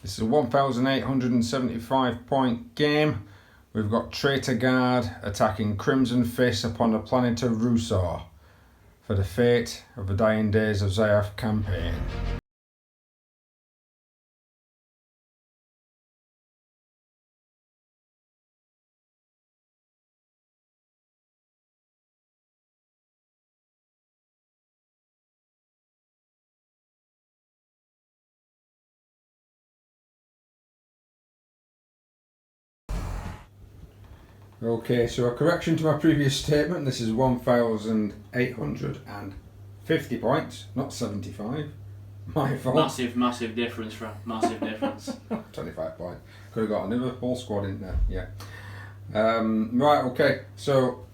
This is a 1,875 point game. We've got Traitor Guard attacking Crimson Fist upon the planet of Rusor for the fate of the Dying Days of Zayth campaign. Okay, so a correction to my previous statement. This is 1,850 points, not 75. My fault. Massive difference, massive difference. 25 points. Could have got another whole squad in there, yeah. Right, okay, so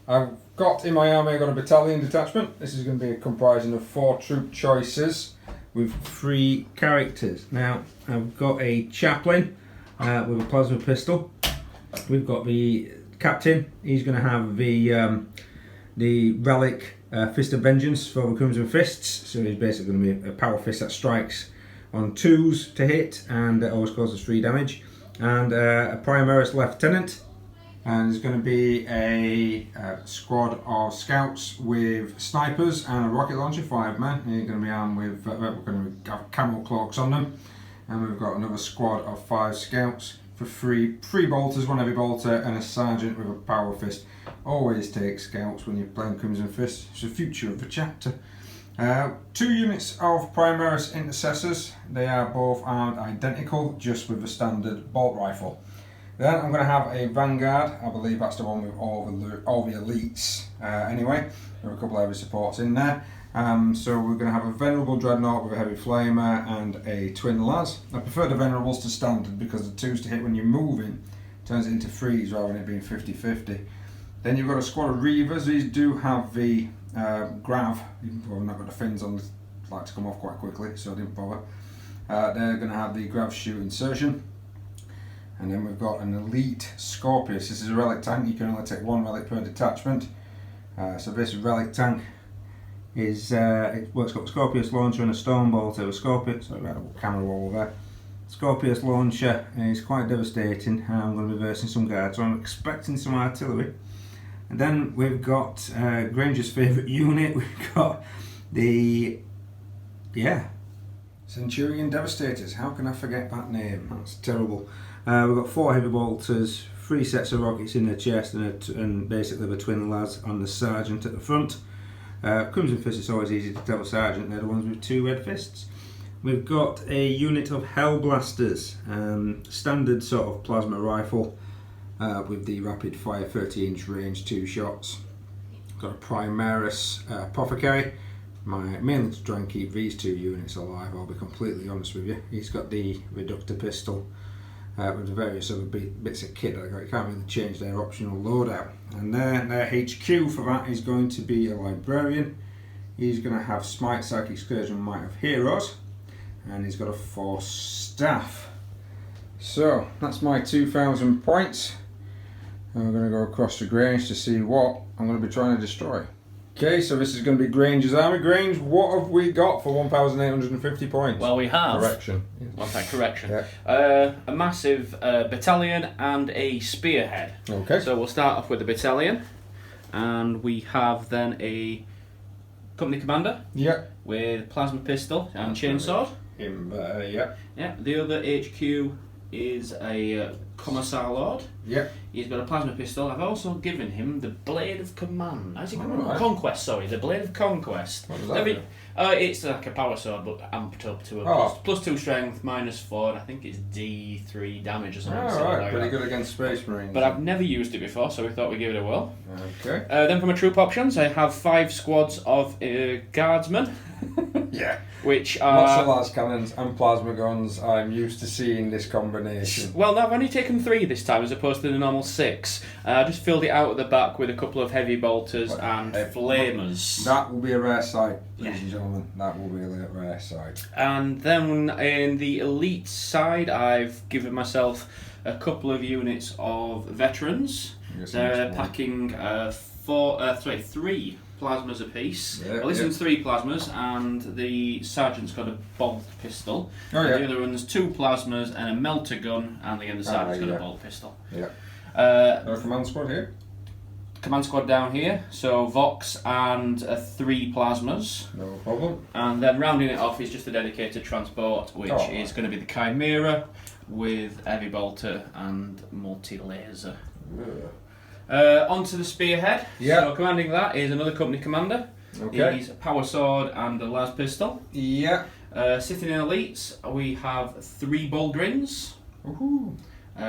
I've got in my army, I've got a battalion detachment. This is going to be comprising of 4 troop choices with 3 characters. Now, I've got a chaplain with a plasma pistol. We've got the captain. He's going to have the relic Fist of Vengeance for the Crimson Fists. So he's basically going to be a power fist that strikes on 2s to hit and always causes 3 damage. And a Primaris Lieutenant. And there's going to be a squad of scouts with snipers and a rocket launcher, 5 men. They're going to be armed with, we're going to have camel cloaks on them. And we've got another squad of 5 scouts for 3 bolters, 1 heavy bolter and a sergeant with a power fist. Always take scouts when you're playing Crimson Fist. It's the future of the chapter. 2 units of Primaris Intercessors. They are both armed identical, just with the standard bolt rifle. Then I'm going to have a Vanguard. I believe that's the one with all the elites. Anyway, there are a couple of heavy supports in there. So we're going to have a Venerable Dreadnought with a heavy flamer and a Twin Las. I prefer the Venerables to standard because the 2s to hit when you're moving turns it into 3s rather than it being 50-50. Then you've got a squad of Reavers. These do have the grav, even though I've not got the fins on, like to come off quite quickly, so I didn't bother. They're going to have the grav shoot insertion. And then we've got an elite Scorpius. This is a relic tank. You can only take 1 relic per detachment. So this relic tank is it's got a Scorpius launcher and a stone bolter. A Scorpius, sorry, right, a camera wall there. Scorpius launcher is quite devastating. I'm going to be versing some guards, so I'm expecting some artillery. And then we've got Grange's favourite unit. We've got the Centurion Devastators. How can I forget that name? That's terrible. We've got 4 heavy bolters, 3 sets of rockets in the chest, and basically the Twin Las on the sergeant at the front. Crimson Fist, it's always easy to tell a sergeant, they're the ones with 2 red fists. We've got a unit of Hellblasters, standard sort of plasma rifle with the rapid fire 30-inch range 2 shots. Got a Primaris Proprietary, mainly to try and keep these 2 units alive, I'll be completely honest with you. He's got the Reductor pistol with the various other bits of kit that I got. You can't really change their optional loadout. And their HQ for that is going to be a Librarian. He's going to have Smite, Psychic Excursion, Might of Heroes, and he's got a Force Staff. So that's my 2,000 points. And we're going to go across to Grange to see what I'm going to be trying to destroy. Okay, so this is going to be Grange's army. Grange, what have we got for 1,850 points? Well, we have... Correction. One fact, correction. Yeah. A massive battalion and a spearhead. Okay. So we'll start off with the battalion. And we have then a company commander. Yeah. With plasma pistol and chainsword. Him there, yeah. Yeah. The other HQ is a Commissar Lord. Yeah. He's got a plasma pistol. I've also given him the Blade of Command. How's it called? Right. Conquest, sorry. The Blade of Conquest. What does that do? It's like a power sword, but amped up to a plus 2 strength, -4, and I think it's D3 damage or something. Alright, pretty good against Space Marines. But I've never used it before, so we thought we'd give it a whirl. Okay. Then from my troop options, I have 5 squads of guardsmen. Yeah. Which are... Lots of las cannons and plasma guns. I'm used to seeing this combination. Well, no, I've only taken 3 this time as opposed to the normal 6. I just filled it out at the back with a couple of heavy bolters and flamers. That will be a rare sight, ladies and gentlemen. That will be a rare sight. And then in the elite side, I've given myself a couple of units of veterans. They're packing 3 plasmas apiece. Yeah, well, this one's 3 plasmas, and the sergeant's got a bolt pistol. Oh, yeah. The other one's 2 plasmas and a melter gun, and again the sergeant's got a bolt pistol. Yeah. No command squad here. Command squad down here, so Vox and 3 plasmas. No problem. And then rounding it off is just a dedicated transport, which is going to be the Chimera with heavy bolter and multi-laser. Onto the spearhead. Yeah. So commanding that is another company commander. Okay. He's a power sword and a las pistol. Yeah. Sitting in elites, we have 3 Bulgrins. Woohoo.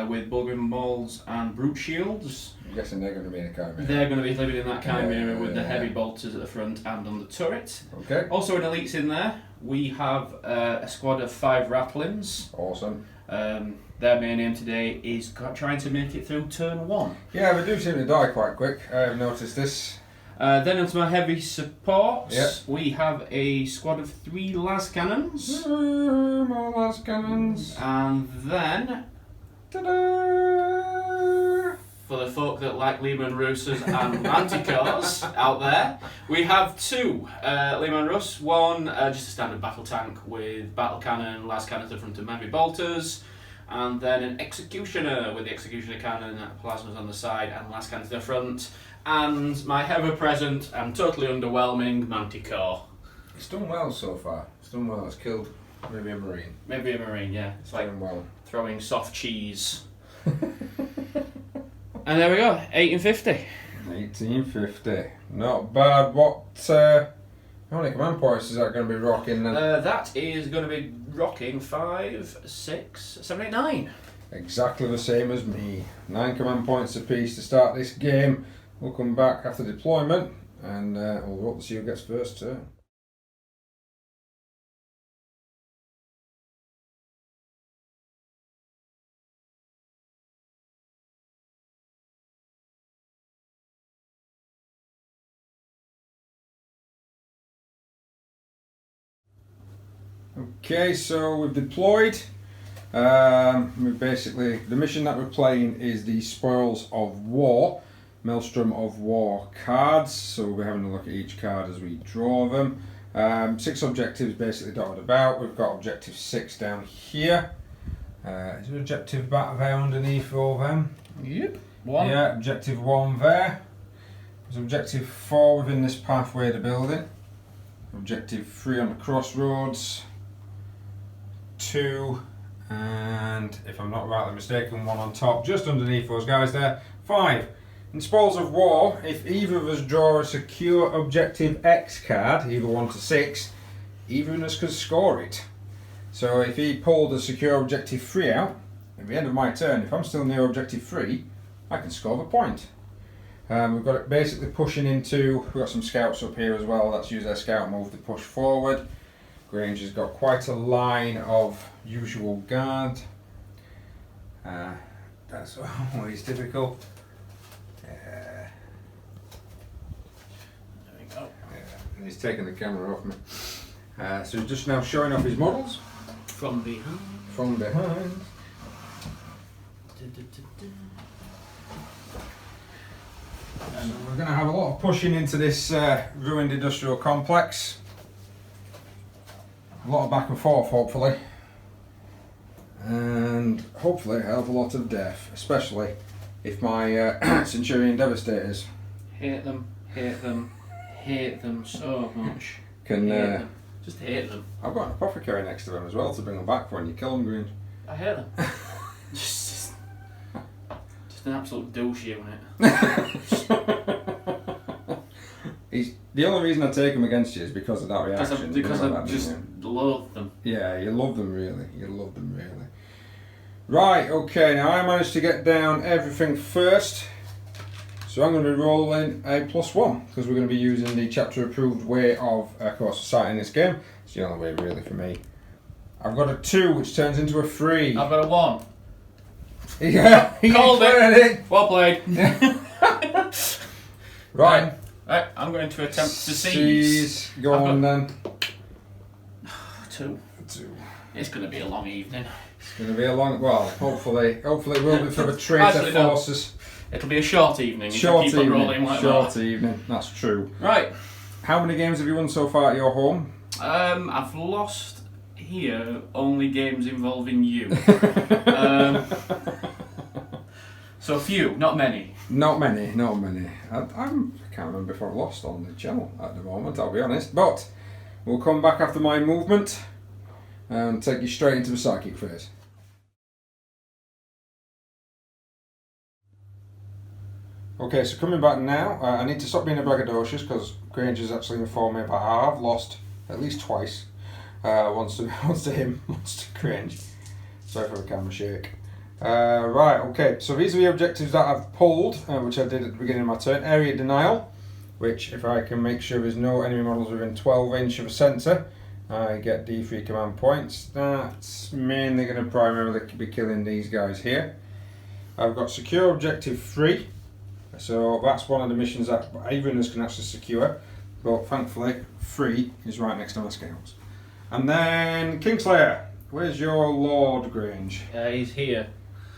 With Bulgrin molds and brute shields. I'm guessing they're going to be in a Chimera. They're going to be living in that Chimera with the Yeah. heavy bolters at the front and on the turret. Okay. Also in elites in there, we have a squad of 5 Rattlins. Awesome. Their main aim today is trying to make it through turn 1. Yeah, they do seem to die quite quick. I've noticed this. Then onto my heavy supports, Yep. we have a squad of 3 las cannons. More las cannons. And then, Ta-da! for the folk that like Lehman Russers and Manticores out there, we have 2 Lehman Russ. One, just a standard battle tank with battle cannon, las cannon to the front and heavy bolters. And then an Executioner with the Executioner cannon, plasmas on the side and las cannon to the front. And my ever-present and totally underwhelming Manticore. It's done well so far. It's done well. It's killed maybe a Marine. Maybe a Marine, yeah. It's like Done well. throwing soft cheese. And there we go, 1850. 1850. Not bad. What? How many command points is that going to be rocking then? That is going to be rocking 5, 6, 7, 8, 9. Exactly the same as me. 9 command points apiece to start this game. We'll come back after deployment and we'll vote to see who gets first turn. Okay, so we've deployed. Basically, the mission that we're playing is the Spoils of War, Maelstrom of War cards. So we'll be having a look at each card as we draw them. 6 objectives basically dotted about. We've got objective 6 down here. Is there objective back there underneath all them? Yep. 1. Yeah, objective 1 there. There's objective 4 within this pathway to building. Objective 3 on the crossroads. 2, and if I'm not rightly mistaken, 1 on top, just underneath those guys there. 5. In Spoils of War, if either of us draw a secure objective X card, either 1 to 6, either of us can score it. So if he pulled a secure objective 3 out, at the end of my turn, if I'm still near objective 3, I can score the point. We've got it basically pushing into, we've got some scouts up here as well, let's use their scout move to push forward. Grange has got quite a line of usual guard. That's always difficult. There we go. And he's taking the camera off me. So he's just now showing off his models. From behind. From behind. So we're going to have a lot of pushing into this ruined industrial complex. A lot of back and forth, hopefully, and hopefully a hell of a lot of death, especially if my Centurion Devastators Hate them, hate them, hate them so much. can. Hate them. Just hate them. I've got an apothecary next to them as well to bring them back for when you kill them, Grange. I hate them. just an absolute douche unit. The only reason I take them against you is because of that reaction. Because You know I that, just don't you? love them. Yeah, you love them really. You love them really. Right, okay, now I managed to get down everything first. So I'm going to be rolling a +1 because we're going to be using the chapter approved way of course, sighting this game. It's the only way really for me. I've got a 2 which turns into a 3. I've got a 1. Yeah, Called it. Well played. Right. Right, I'm going to attempt to seize. Seize. Go on then. 2. 2. It's going to be a long evening. It's going to be a long. Well, hopefully it will be for the traitor Actually, no. forces. it'll be a short evening if Short you keep on evening. rolling like Short that. evening. That's true. Right. How many games have you won so far at your home? I've lost here only games involving you. So few, not many. Not many. I can't remember if I've lost on the channel at the moment, I'll be honest. But we'll come back after my movement and take you straight into the psychic phase. Okay, so coming back now, I need to stop being a braggadocious because Grange has actually informed me that I have lost at least twice. Once to him, once to Grange. Sorry for the camera shake. Right, okay, so these are the objectives that I've pulled, which I did at the beginning of my turn. Area denial, which if I can make sure there's no enemy models within 12 inch of a centre, I get D3 command points. That's mainly going to primarily be killing these guys here. I've got secure objective 3, so that's one of the missions that either of us can actually secure, but thankfully 3 is right next to my scales. And then Kingslayer, where's your Lord, Grange? He's here.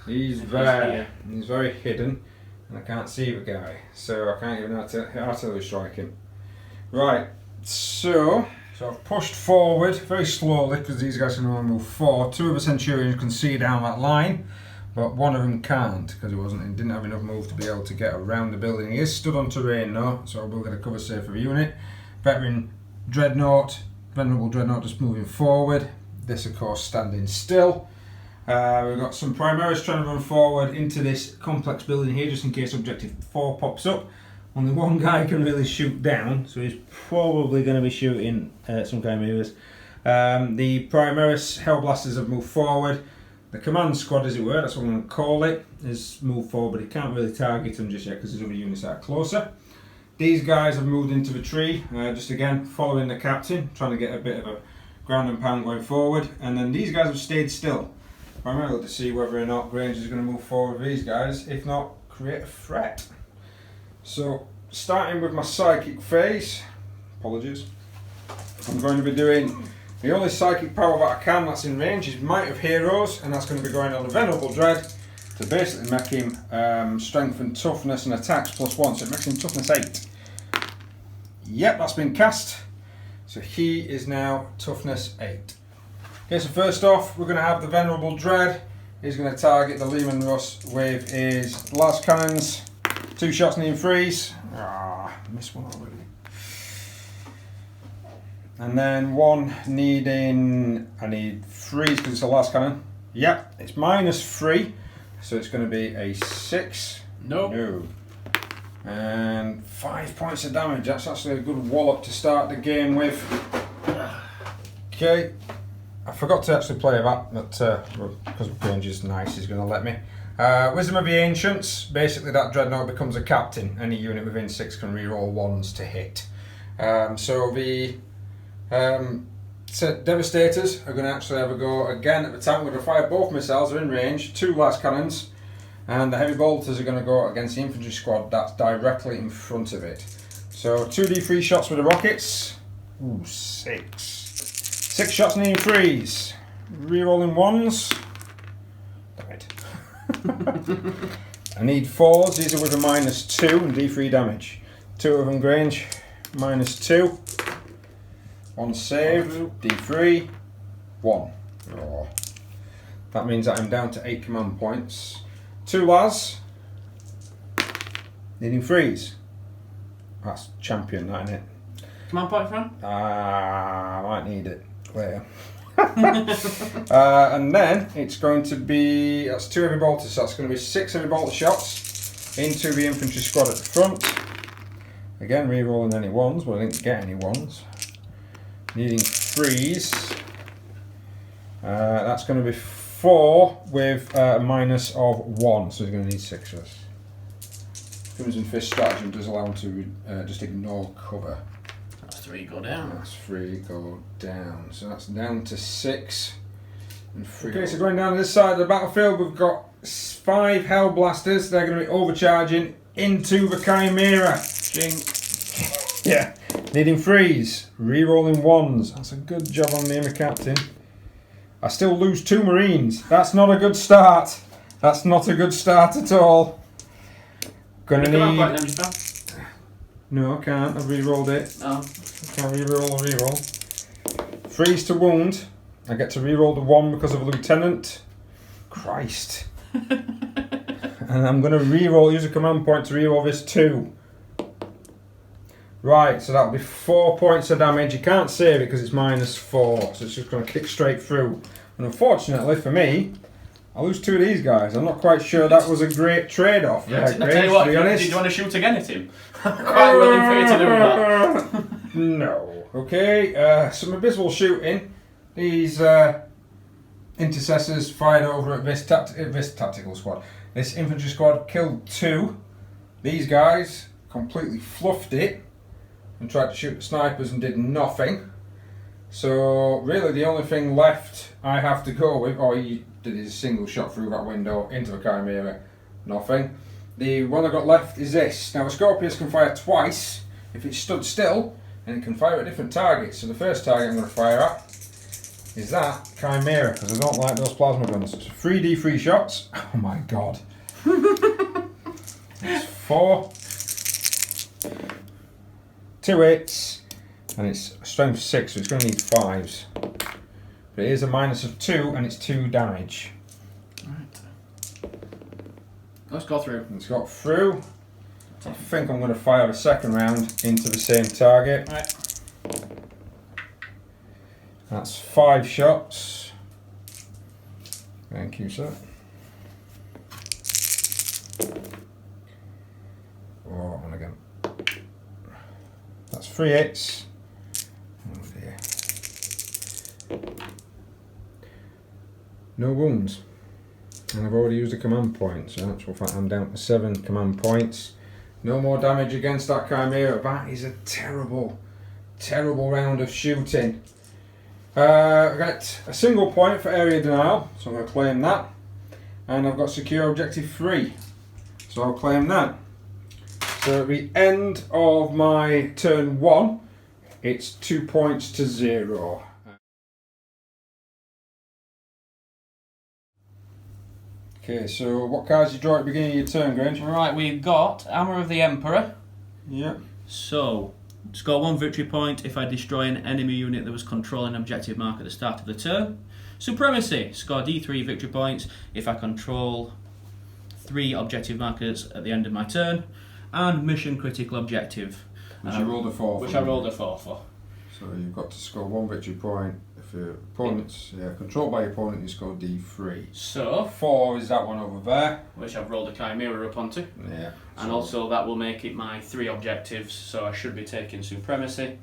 He's there. He's very hidden, and I can't see the guy, so I can't even artillery strike him. Right, so I've pushed forward very slowly because these guys can only move 4. 2 of the Centurions can see down that line, but one of them can't because he didn't have enough move to be able to get around the building. He is stood on terrain though, so we'll get a cover safe for the unit. Veteran Dreadnought, Venerable Dreadnought just moving forward. This of course standing still. We've got some Primaris trying to run forward into this complex building here just in case objective 4 pops up. Only one guy can really shoot down, so he's probably going to be shooting some chimeras. The Primaris Hellblasters have moved forward. The command squad, as it were, that's what I'm going to call it, has moved forward, but he can't really target them just yet because there's other units that are closer. These guys have moved into the tree, just again following the captain, trying to get a bit of a ground and pound going forward. And then these guys have stayed still, primarily to see whether or not Grange is going to move forward with these guys, if not, create a threat. So, starting with my psychic phase, apologies, I'm going to be doing the only psychic power that I can that's in range is Might of Heroes, and that's going to be going on the Venerable Dread to basically make him strength and toughness and attacks +1, so it makes him toughness 8. Yep, that's been cast, so he is now toughness 8. Okay, so first off, we're going to have the Venerable Dread. He's going to target the Lehman Russ with his las cannons. 2 shots needing freeze. Missed one already. And then 1 needing, I need freeze because it's a las cannon. Yep, it's -3, so it's going to be a 6. Nope. No. And 5 points of damage. That's actually a good wallop to start the game with. Okay. I forgot to actually play that, but because Grange is nice, he's going to let me. Wisdom of the Ancients, basically that Dreadnought becomes a captain. Any unit within 6 can reroll 1s to hit. So the Devastators are going to actually have a go again at the tank. We're going to fire both missiles, they're in range, 2 las cannons. And the Heavy Bolters are going to go against the infantry squad that's directly in front of it. So 2d3 shots with the rockets. Ooh, 6. 6 shots needing freeze. Rerolling 1s. Died. I need 4s. These are with a -2 and d3 damage. 2 of them Grange. -2. 1 saved. d3. 1. Oh. That means that I'm down to 8 command points. 2 las. Needing freeze. That's champion, that isn't it? Command point from? I might need it later. And then it's going to be, that's 2 heavy bolters, so that's going to be 6 heavy bolter shots into the infantry squad at the front. Again, re-rolling any 1s, but I didn't get any 1s. Needing freeze. That's going to be 4 with a minus of 1, so he's going to need 6 of us. Crimson Fist stratagem does allow him to just ignore cover. That's 3 go down. That's 3 go down. So that's down to 6 and 3. Okay, so going down this side of the battlefield, we've got 5 Hellblasters. They're going to be overcharging into the Chimera. Yeah, needing freeze. Rerolling 1s. That's a good job on the enemy captain. I still lose 2 Marines. That's not a good start. That's not a good start at all. Gonna Command point need... damage spell. No, I can't. I've re-rolled it. Oh. I can't re-roll. Freeze to wound. I get to re-roll the 1 because of a lieutenant. Christ. And I'm going to re-roll, use a command point to re-roll this 2. Right, so that'll be 4 points of damage. You can't save it because it's -4, so it's just going to kick straight through. And unfortunately for me, I lose 2 of these guys. I'm not quite sure that was a great trade-off. Yeah, Grange, I tell you what, to be honest. did you want to shoot again at him? Quite willing for you to do that. No. Okay, some abysmal shooting. These intercessors fired over at this tactical squad. This infantry squad killed 2. These guys completely fluffed it and tried to shoot the snipers and did nothing. So really the only thing left I have to go with, he did his single shot through that window into the Chimera, nothing. The one I got left is this. Now a Scorpius can fire twice if it's stood still, and it can fire at different targets. So the first target I'm going to fire at is that Chimera, because I don't like those plasma guns. It's 3d3 shots. Oh my god. It's 4. 2 hits, and it's strength 6, so it's going to need 5s. But it is a -2, and it's 2 damage. Right. Let's go through. It's got through. I think I'm going to fire a second round into the same target. Right. That's 5 shots. Thank you, sir. Oh, and again. That's 3 hits. Oh dear. No wounds. And I've already used a command point, so in actual fact I'm down to 7 command points. No more damage against that Chimera. That is a terrible, terrible round of shooting. I get a single point for area denial, so I'm going to claim that. And I've got secure objective 3, so I'll claim that. So at the end of my turn 1, it's 2 points to 0. Okay, so what cards you draw at the beginning of your turn, Grange? Right, we've got Hammer of the Emperor. Yeah. So, score 1 victory point if I destroy an enemy unit that was controlling an objective mark at the start of the turn. Supremacy, score D3 victory points if I control 3 objective markers at the end of my turn. And mission critical objective. Which you rolled a 4 for. Which I rolled a 4 for. So you've got to score 1 victory point. If your opponent's controlled by your opponent, you score D3. So 4 is that one over there. Which I've rolled a Chimera up onto. Yeah. And also that will make it my 3 objectives, so I should be taking Supremacy,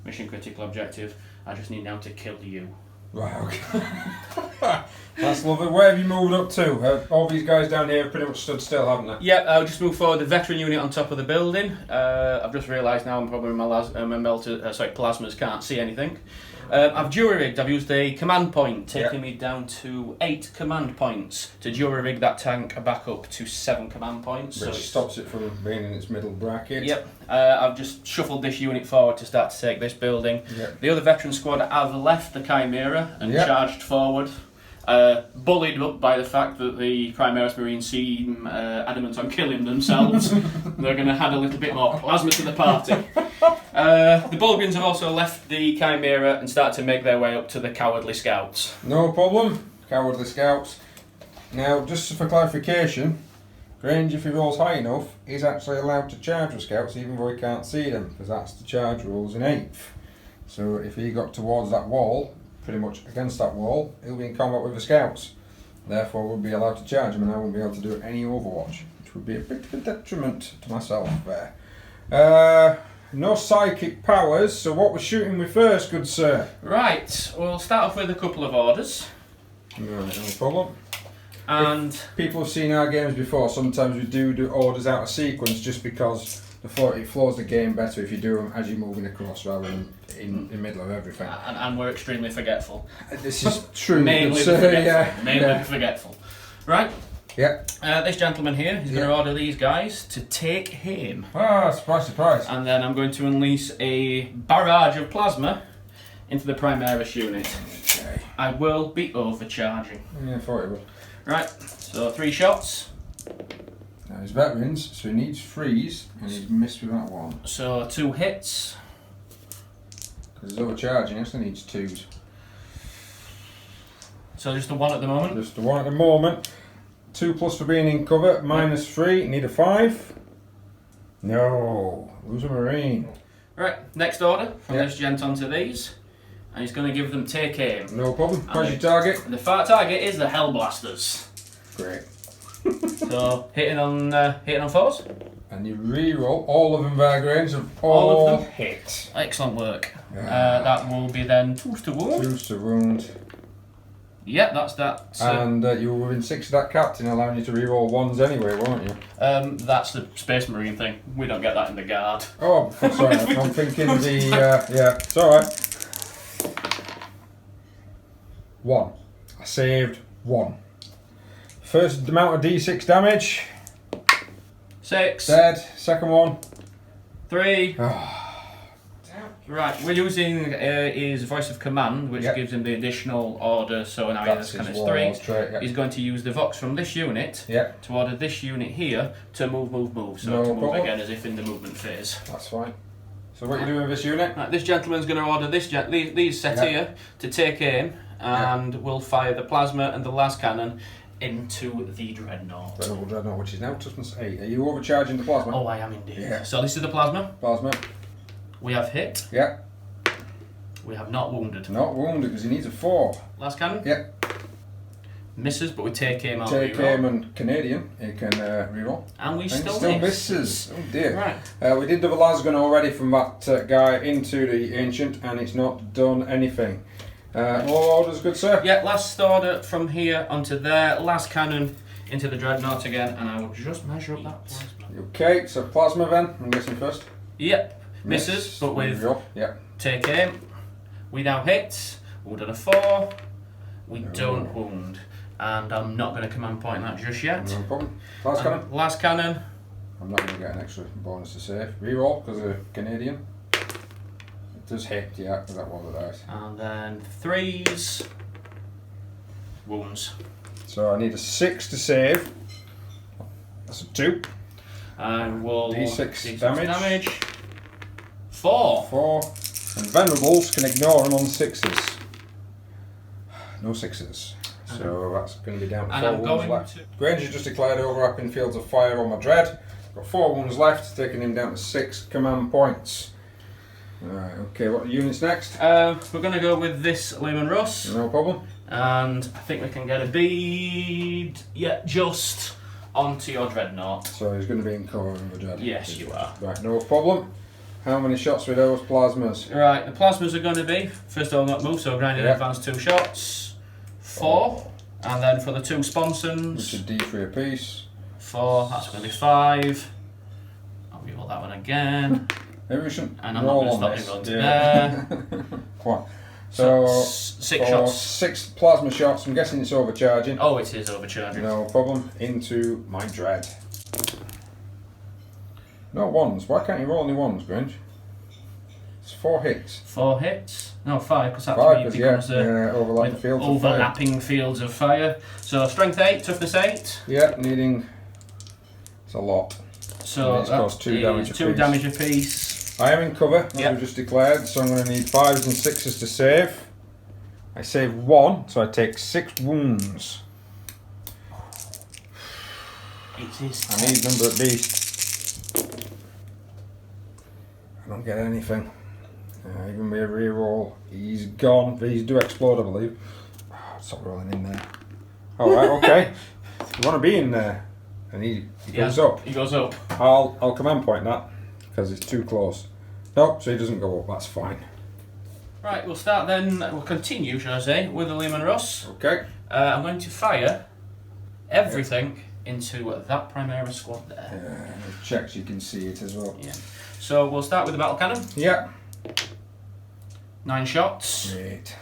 Mission Critical Objective. I just need now to kill you. Right, okay. That's lovely. Where have you moved up to? All these guys down here have pretty much stood still, haven't they? Yeah, I'll just move forward the veteran unit on top of the building. I've just realised now I'm probably my plasmas can't see anything. I've jury-rigged. I've used a command point, taking me down to 8 command points to jury-rig that tank back up to 7 command points. Which so stops it from being in its middle bracket. Yep. I've just shuffled this unit forward to start to take this building. Yep. The other veteran squad have left the Chimera and charged forward. Bullied up by the fact that the Primaris Marines seem adamant on killing themselves. They're going to add a little bit more plasma to the party. The Bulgarians have also left the Chimera and started to make their way up to the Cowardly Scouts. No problem. Cowardly Scouts. Now, just for clarification, Grange, if he rolls high enough, is actually allowed to charge with Scouts even though he can't see them, because that's the charge rules in 8th. So if he got towards that wall, pretty much against that wall, he'll be in combat with the Scouts. Therefore, we'll be allowed to charge him and I won't be able to do any Overwatch, which would be a bit of a detriment to myself there. No psychic powers, so what we're shooting with first, good sir? Right, we'll start off with a couple of orders. No problem. And if people have seen our games before, sometimes we do orders out of sequence just because it flows the game better if you do them as you're moving across rather than in the middle of everything. And we're extremely forgetful. This is true. Mainly forgetful. Right? Yeah. This gentleman here is going to order these guys to take him. Ah, surprise, surprise. And then I'm going to unleash a barrage of plasma into the Primaris unit. Okay. I will be overcharging. Yeah, I thought it would. Right, so 3 shots. Now he's veterans, so he needs 3s, and he's missed with that one. So 2 hits. Because he's overcharging, he still needs 2s. So just the 1 at the moment? Just the 1 at the moment. 2+ for being in cover, -3, need a 5. No, lose a marine. Right, next order from Yep. this gent onto these. And he's going to give them take aim. No problem. And How's your target? The target is the Hellblasters. Great. So hitting on 4s. And you re-roll all of them via Grange of All of them? hit. Excellent work. Yeah. That will be then 2s to wound. 2s to wound. Yep, that's that. And you were within 6 of that captain, allowing you to re-roll 1s anyway, weren't you? That's the Space Marine thing. We don't get that in the guard. Oh, I'm sorry, I'm thinking the, yeah, it's alright. 1. I saved 1. First amount of D6 damage. 6. Dead. Second one. 3. Oh, Right, we're using his voice of command, which Yep. gives him the additional order. So now that's he's kind his of warlord's 3. trait, yeah. He's going to use the Vox from this unit Yeah, to order this unit here to move. So No to move problem. again as if in the movement phase. that's fine. So what are you doing with this unit? Right, this gentleman's going to order these set Yep. here to take aim, and we'll fire the plasma and the las cannon into the dreadnought. Dreadnought, which is now toughness 8. Are you overcharging the plasma? Oh, I am indeed. Yeah. So this is the plasma. Plasma. We have hit. Yeah, We have not wounded. not wounded because he needs a 4. Las cannon. Yeah. Misses, but we take aim out. Take reroll. aim and Canadian, he can reroll. And we And still, he still miss. misses. Oh dear. Right. We did double lasgun already from that guy into the ancient, and it's not done anything. All orders, good sir. Yeah, last order from here onto there. Last cannon into the dreadnought again, and I will just measure up that plasma. Okay, so plasma then, I'm guessing first. Yep, misses, but with Reroll. Yeah. take aim. We now hit. Wounded a 4. We don't wound, and I'm not going to command point that just yet. No problem. Last cannon. Last cannon. I'm not going to get an extra bonus to save. Reroll because of Canadian. It does hit, yeah, because that one of the dice. And then 3s. Wounds. So I need a 6 to save. That's a 2. And we'll D6 damage. damage. 4. 4. And Venerables can ignore them on 6s. No 6s. So that's going to be down to And 4 I'm wounds going left. to. Grange has just declared overlapping fields of fire on my dread. Got 4 wounds left, taking him down to 6 command points. Alright, okay, what units next? We're going to go with this Lehman Russ. No problem. And I think we can get a bead. Yeah, just onto your dreadnought. So he's going to be in cover of the dread. Yes, you are. Right, no problem. How many shots with those plasmas? Right, the plasmas are going to be, first of all, not move, so grinding Yep. advance 2 shots. 4. And then for the 2 Which sponsons, is D3 apiece. 4, that's going to be 5. I'll reroll that one again. Maybe we shouldn't And I'm not roll going on to stop this. him going to there. Come on. So, 6 for shots. 6 plasma shots, I'm guessing it's overcharging. Oh, it is overcharging. No problem. Into my dread. No 1s. Why can't you roll any 1s, Grange? It's 4 hits. 4 hits. No, 5, because that 5 3 because becomes overlapping with fields of fire. overlapping fields of fire. So strength 8, toughness 8. Yeah, needing. It's a lot. So And it's cost 2 damage 2 apiece. damage apiece. I am in cover, as Yep. we just declared, so I'm going to need 5s and 6s to save. I save 1, so I take 6 wounds. It is. I need number at least. I don't get anything. Even with a reroll, he's gone. These do explode, I believe. Stop rolling in there. Alright, okay. You want to be in there. And he goes up. He goes up. I'll command point that, because it's too close. Nope, so he doesn't go up, that's fine. Right, we'll start then, we'll continue, shall I say, with the Lehman Russ. Okay. I'm going to fire everything into that Primera squad there. Checks, you can see it as well. Yeah. So we'll start with the battle cannon. Yeah. 9 shots. Great.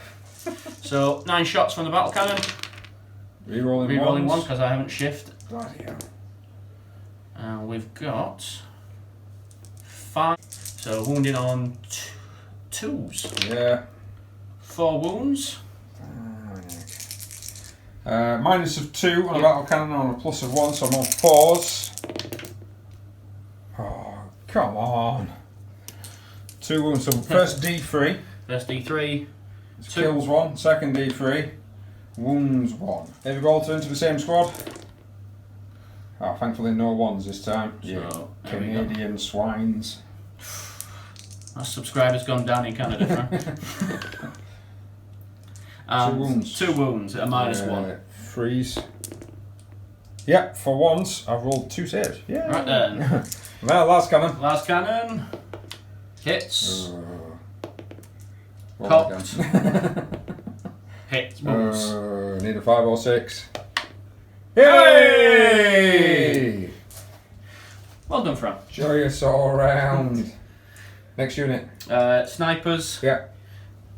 So 9 shots from the battle cannon. Rerolling Rerolling ones. 1 because I haven't shifted. Bloody hell. And we've got 5. So wounded on 2s. Yeah. 4 wounds. Minus of 2 on a battle cannon on a plus of 1, so I'm on 4s. Oh, come on. 2 wounds, so first D3. First D3. Kills 1, second D3. Wounds 1. Heavy bolter into the same squad. Oh, thankfully no 1s this time. So, Canadian swines. Our subscribers gone down in Canada. 2 wounds. 2 wounds at a minus 1. Freeze. Yep, for once I've rolled 2 saves. Yeah. Right then. Well, last cannon. Last cannon. Hits. Roll Cocked. again. Hits. Wounds. Need a 5 or 6. Yay! Well done, Fran. Joyous all round. Next unit. Snipers. Yeah.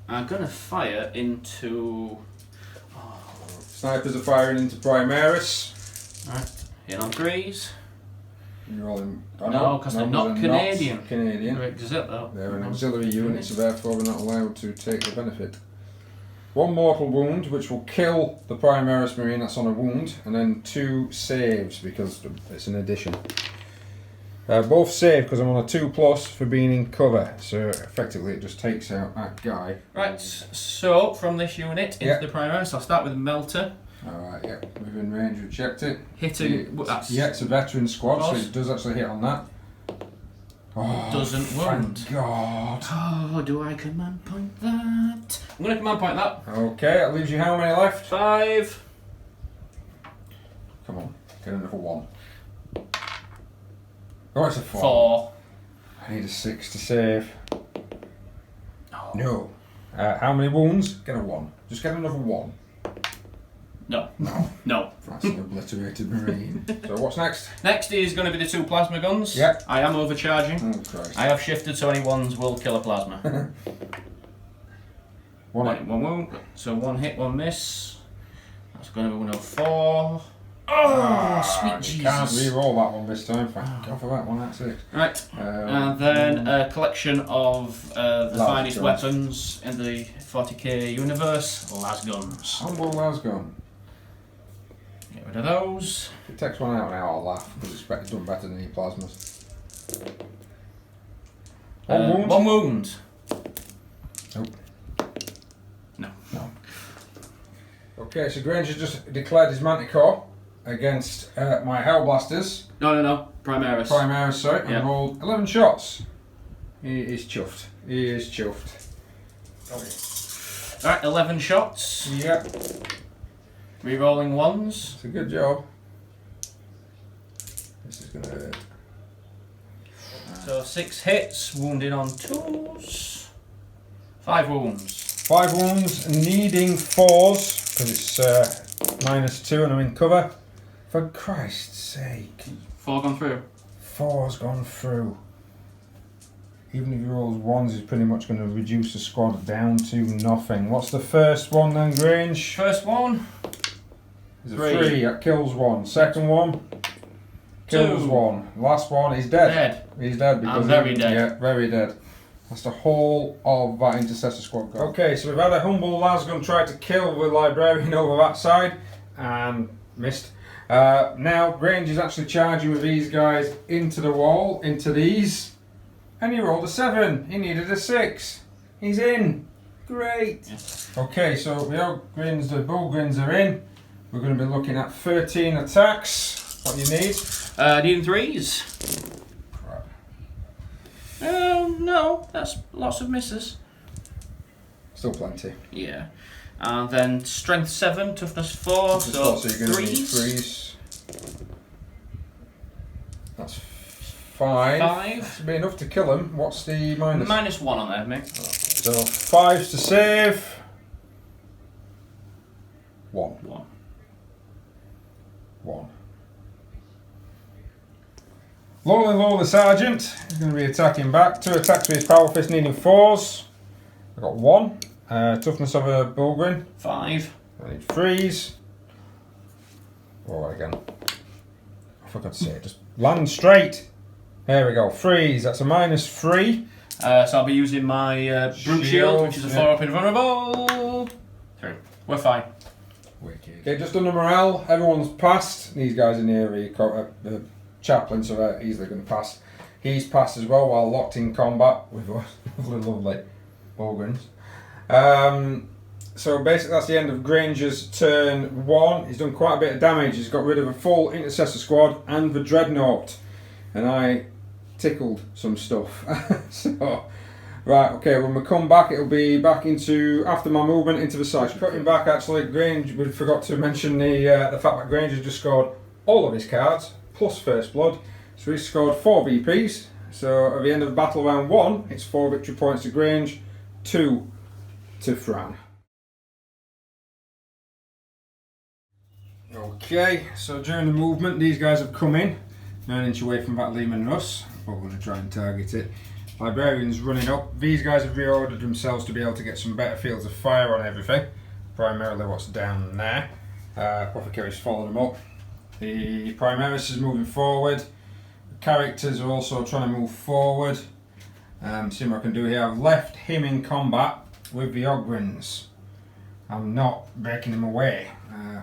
I'm going to fire into... Snipers are firing into Primaris. Right. Hit on 3s. You're rolling. No, because they're not Canadian. Canadian. They're an auxiliary unit, so therefore we're not allowed to take the benefit. 1 mortal wound, which will kill the Primaris Marine, that's on a wound, and then 2 saves because it's an addition. Both save because I'm on a 2+ for being in cover, so effectively it just takes out that guy. Right, so from this unit into the Primaris, I'll start with Melter. Alright, yeah, within range, we checked it. Hitting. Yeah, it's a veteran squad, so it does actually hit on that. Oh, doesn't wound. Thank God. Oh, do I command point that? I'm going to command point that. Okay, that leaves you how many left? 5. Come on, get another 1. Oh, it's a 4. 4. I need a 6 to save. Oh. No. How many wounds? Get a 1. Just get another 1. No. No. That's an obliterated Marine. So what's next? Next is going to be the 2 plasma guns. Yep. I am overcharging. Oh, Christ. I have shifted so any 1s will kill a plasma. 1 hit. 1 wound. So 1 hit, 1 miss. That's going to be 104. Oh, sweet Jesus. Can't re-roll that one this time. Thank God for that one, that's it. Right. And then a collection of the finest guns. weapons in the 40k universe. Las guns. Humble Lasgun. Get rid of those. If it takes one out now, I'll laugh because it's done better than any plasmas. 1 wound? 1 wound. Nope. No. Okay, so Grange has just declared his Manticore against my Hellblasters. No. Primaris. Primaris, sorry, and rolled 11 shots. He is chuffed. Alright, 11 shots. Yep. Rerolling 1s. It's a good job. This is going to hurt. So 6 hits, wounded on 2s. 5 wounds. 5 wounds, needing 4s, because it's -2 and I'm in cover. For Christ's sake. 4 gone through. 4's gone through. Even if he rolls 1s, he's pretty much going to reduce the squad down to nothing. What's the first one then, Grange? First one. Is a 3, that kills 1. Second one, kills 1. Last one, he's dead. He's dead because very dead. Yeah, very dead. That's the whole of that intercessor squad gone. Okay, so we've had a humble Lasgun try to kill the librarian over that side and missed. Now Grange is actually charging with these guys into the wall, into these, and he rolled a 7. He needed a 6. He's in. Great. Yes. Okay, so the Bullgrins are in. We're going to be looking at 13 attacks. What do you need? Needing 3s. Crap. No, that's lots of misses. Still plenty. Yeah. And then strength 7, toughness 4, so you're going to need 3s. That's 5. 5. That should be enough to kill him. What's the minus? -1 on there, mate. So 5s to save. 1. 1. Lowly Sergeant is going to be attacking back. 2 attacks with his Power Fist, needing 4s. I got 1. Toughness of a Bullgrin. 5. I need 3s. Roll again. I forgot to say it. Just land straight. There we go. 3s. That's a -3. So I'll be using my Brute Shield, which is a 4 up invulnerable. 3. We're fine. Wicked. Okay, just under morale, everyone's passed. These guys in here are the chaplain, so they're easily going to pass. He's passed as well while locked in combat with lovely bowguns. So basically that's the end of Grange's turn 1. He's done quite a bit of damage. He's got rid of a full intercessor squad and the dreadnought. And I tickled some stuff. So, right, okay, when we come back it'll be back into, after my movement into the side. Cutting back actually, Grange, we forgot to mention the fact that Grange has just scored all of his cards, plus First Blood. So he's scored 4 VPs. So at the end of battle round 1, it's 4 victory points to Grange, 2 to Fran. Okay, so during the movement these guys have come in, 9 inch away from that Lehman Russ, but we're going to try and target it. Librarians running up. These guys have reordered themselves to be able to get some better fields of fire on everything, primarily what's down there. Apothecary's following them up. The Primaris is moving forward. The characters are also trying to move forward. See what I can do here. I've left him in combat with the Ogrins. I'm not breaking him away.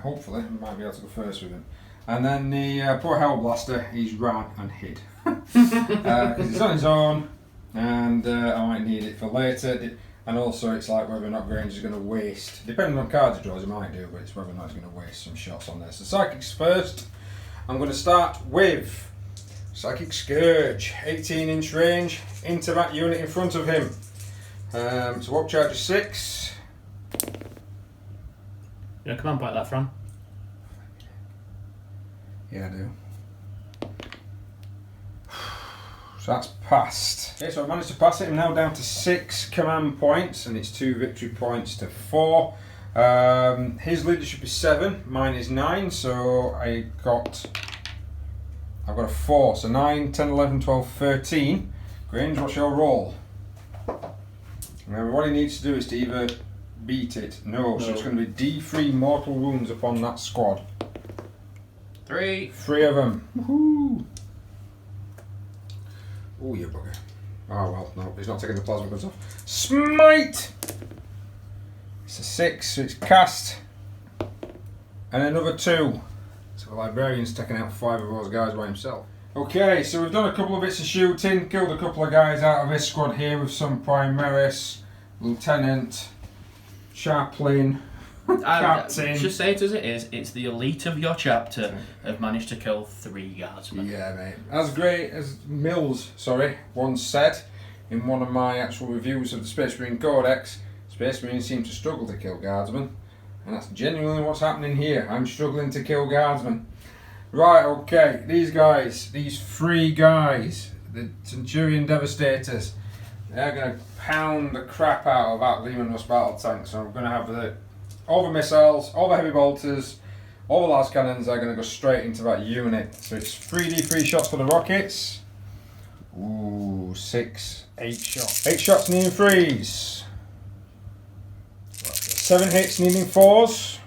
Hopefully I might be able to go first with him. And then the poor Hellblaster, he's ran and hid. Because he's on his own, and I might need it for later. And also it's like whether or not Grange is going to waste, depending on cards he draws he might do, but it's whether or not he's going to waste some shots on there. So Psychics first. I'm going to start with Psychic Scourge, 18 inch range, into that unit in front of him. So what charge is 6. You know, command point that from? Yeah, I do. So that's passed. Okay, so I managed to pass it. I'm now down to 6 command points, and it's 2 victory points to 4. His leadership is 7, mine is 9, so I've got a 4. So 9, 10, 11, 12, 13. Grange, what's your roll? Remember, what he needs to do is to either beat it. No, so it's going to be D3 mortal wounds upon that squad. 3. 3 of them. Woohoo! Oh, you bugger. Oh well, no, he's not taking the plasma guns off. Smite! It's a 6, so it's cast. And another 2. So the Librarian's taking out 5 of those guys by himself. Okay, so we've done a couple of bits of shooting, killed a couple of guys out of this squad here with some Primaris, Lieutenant, Chaplain, Captain. Just say it as it is, it's the elite of your chapter have managed to kill 3 guardsmen. Yeah, mate. As great as Mills, once said in one of my actual reviews of the Space Marine Codex, Space Marines seem to struggle to kill guardsmen. And that's genuinely what's happening here. I'm struggling to kill guardsmen. Right, okay, these guys, these 3 guys, the Centurion Devastators, they're going to pound the crap out of that Lehman Russ battle tank. So I'm going to have all the missiles, all the heavy bolters, all the las cannons are going to go straight into that unit. So it's 3d3 shots for the rockets. Ooh, 6, 8 shots. 8 shots needing 3s. 7 hits needing 4s.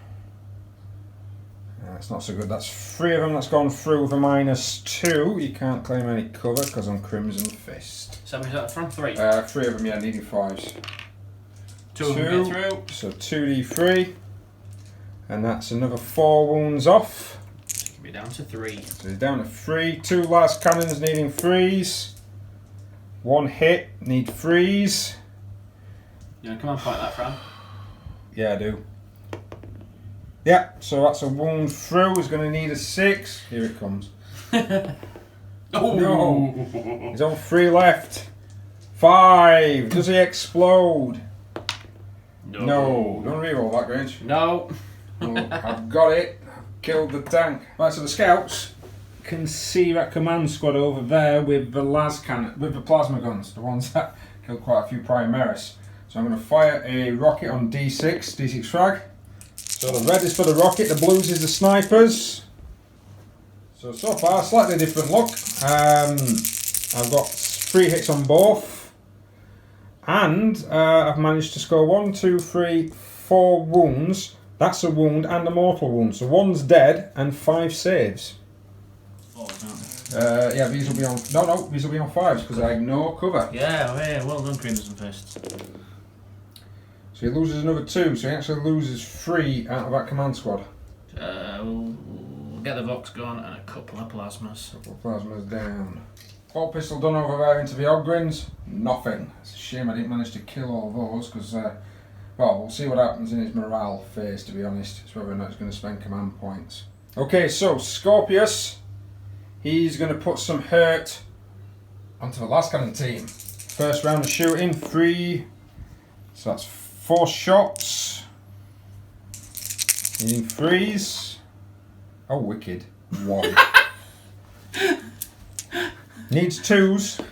That's not so good. That's 3 of them that's gone through with a -2. You can't claim any cover because I'm Crimson Fist. 7 is that from 3? 3 of them, yeah, needing 5s. 2 of them get through. So 2d3. And that's another 4 wounds off. So you can be down to 3. So he's down to 3. 2 las cannons needing 3s. 1 hit, need 3s. You want to come and fight that, Fran? Yeah, I do. Yeah, so that's a wound through. He's going to need a 6. Here it comes. Oh no! He's on 3 left. 5. Does he explode? No. Don't reroll that, Grange. No. Oh, I've got it. I've killed the tank. Right, so the scouts can see that command squad over there with the las cannon, with the plasma guns, the ones that killed quite a few Primaris. So I'm going to fire a rocket on D6 frag. So the red is for the rocket, the blues is the snipers. So far, slightly different look. I've got 3 hits on both. And I've managed to score 1, 2, 3, 4 wounds. That's a wound and a mortal wound. So 1's dead and 5 saves. Yeah, these will be on. No, these will be on 5s because I have no cover. Yeah, well done, Crimson Fist. So he loses another 2, so he actually loses 3 out of that command squad. We'll get the Vox gun and a couple of plasmas. Couple of plasmas down. All pistol done over there into the Ogryns. Nothing. It's a shame I didn't manage to kill all those because, well, we'll see what happens in his morale phase, to be honest. It's whether or not he's going to spend command points. Okay, so Scorpius, he's going to put some hurt onto the last cannon team. First round of shooting, 3. So that's 4 shots. Needing 3s. Oh, wicked. 1. Needs 2s.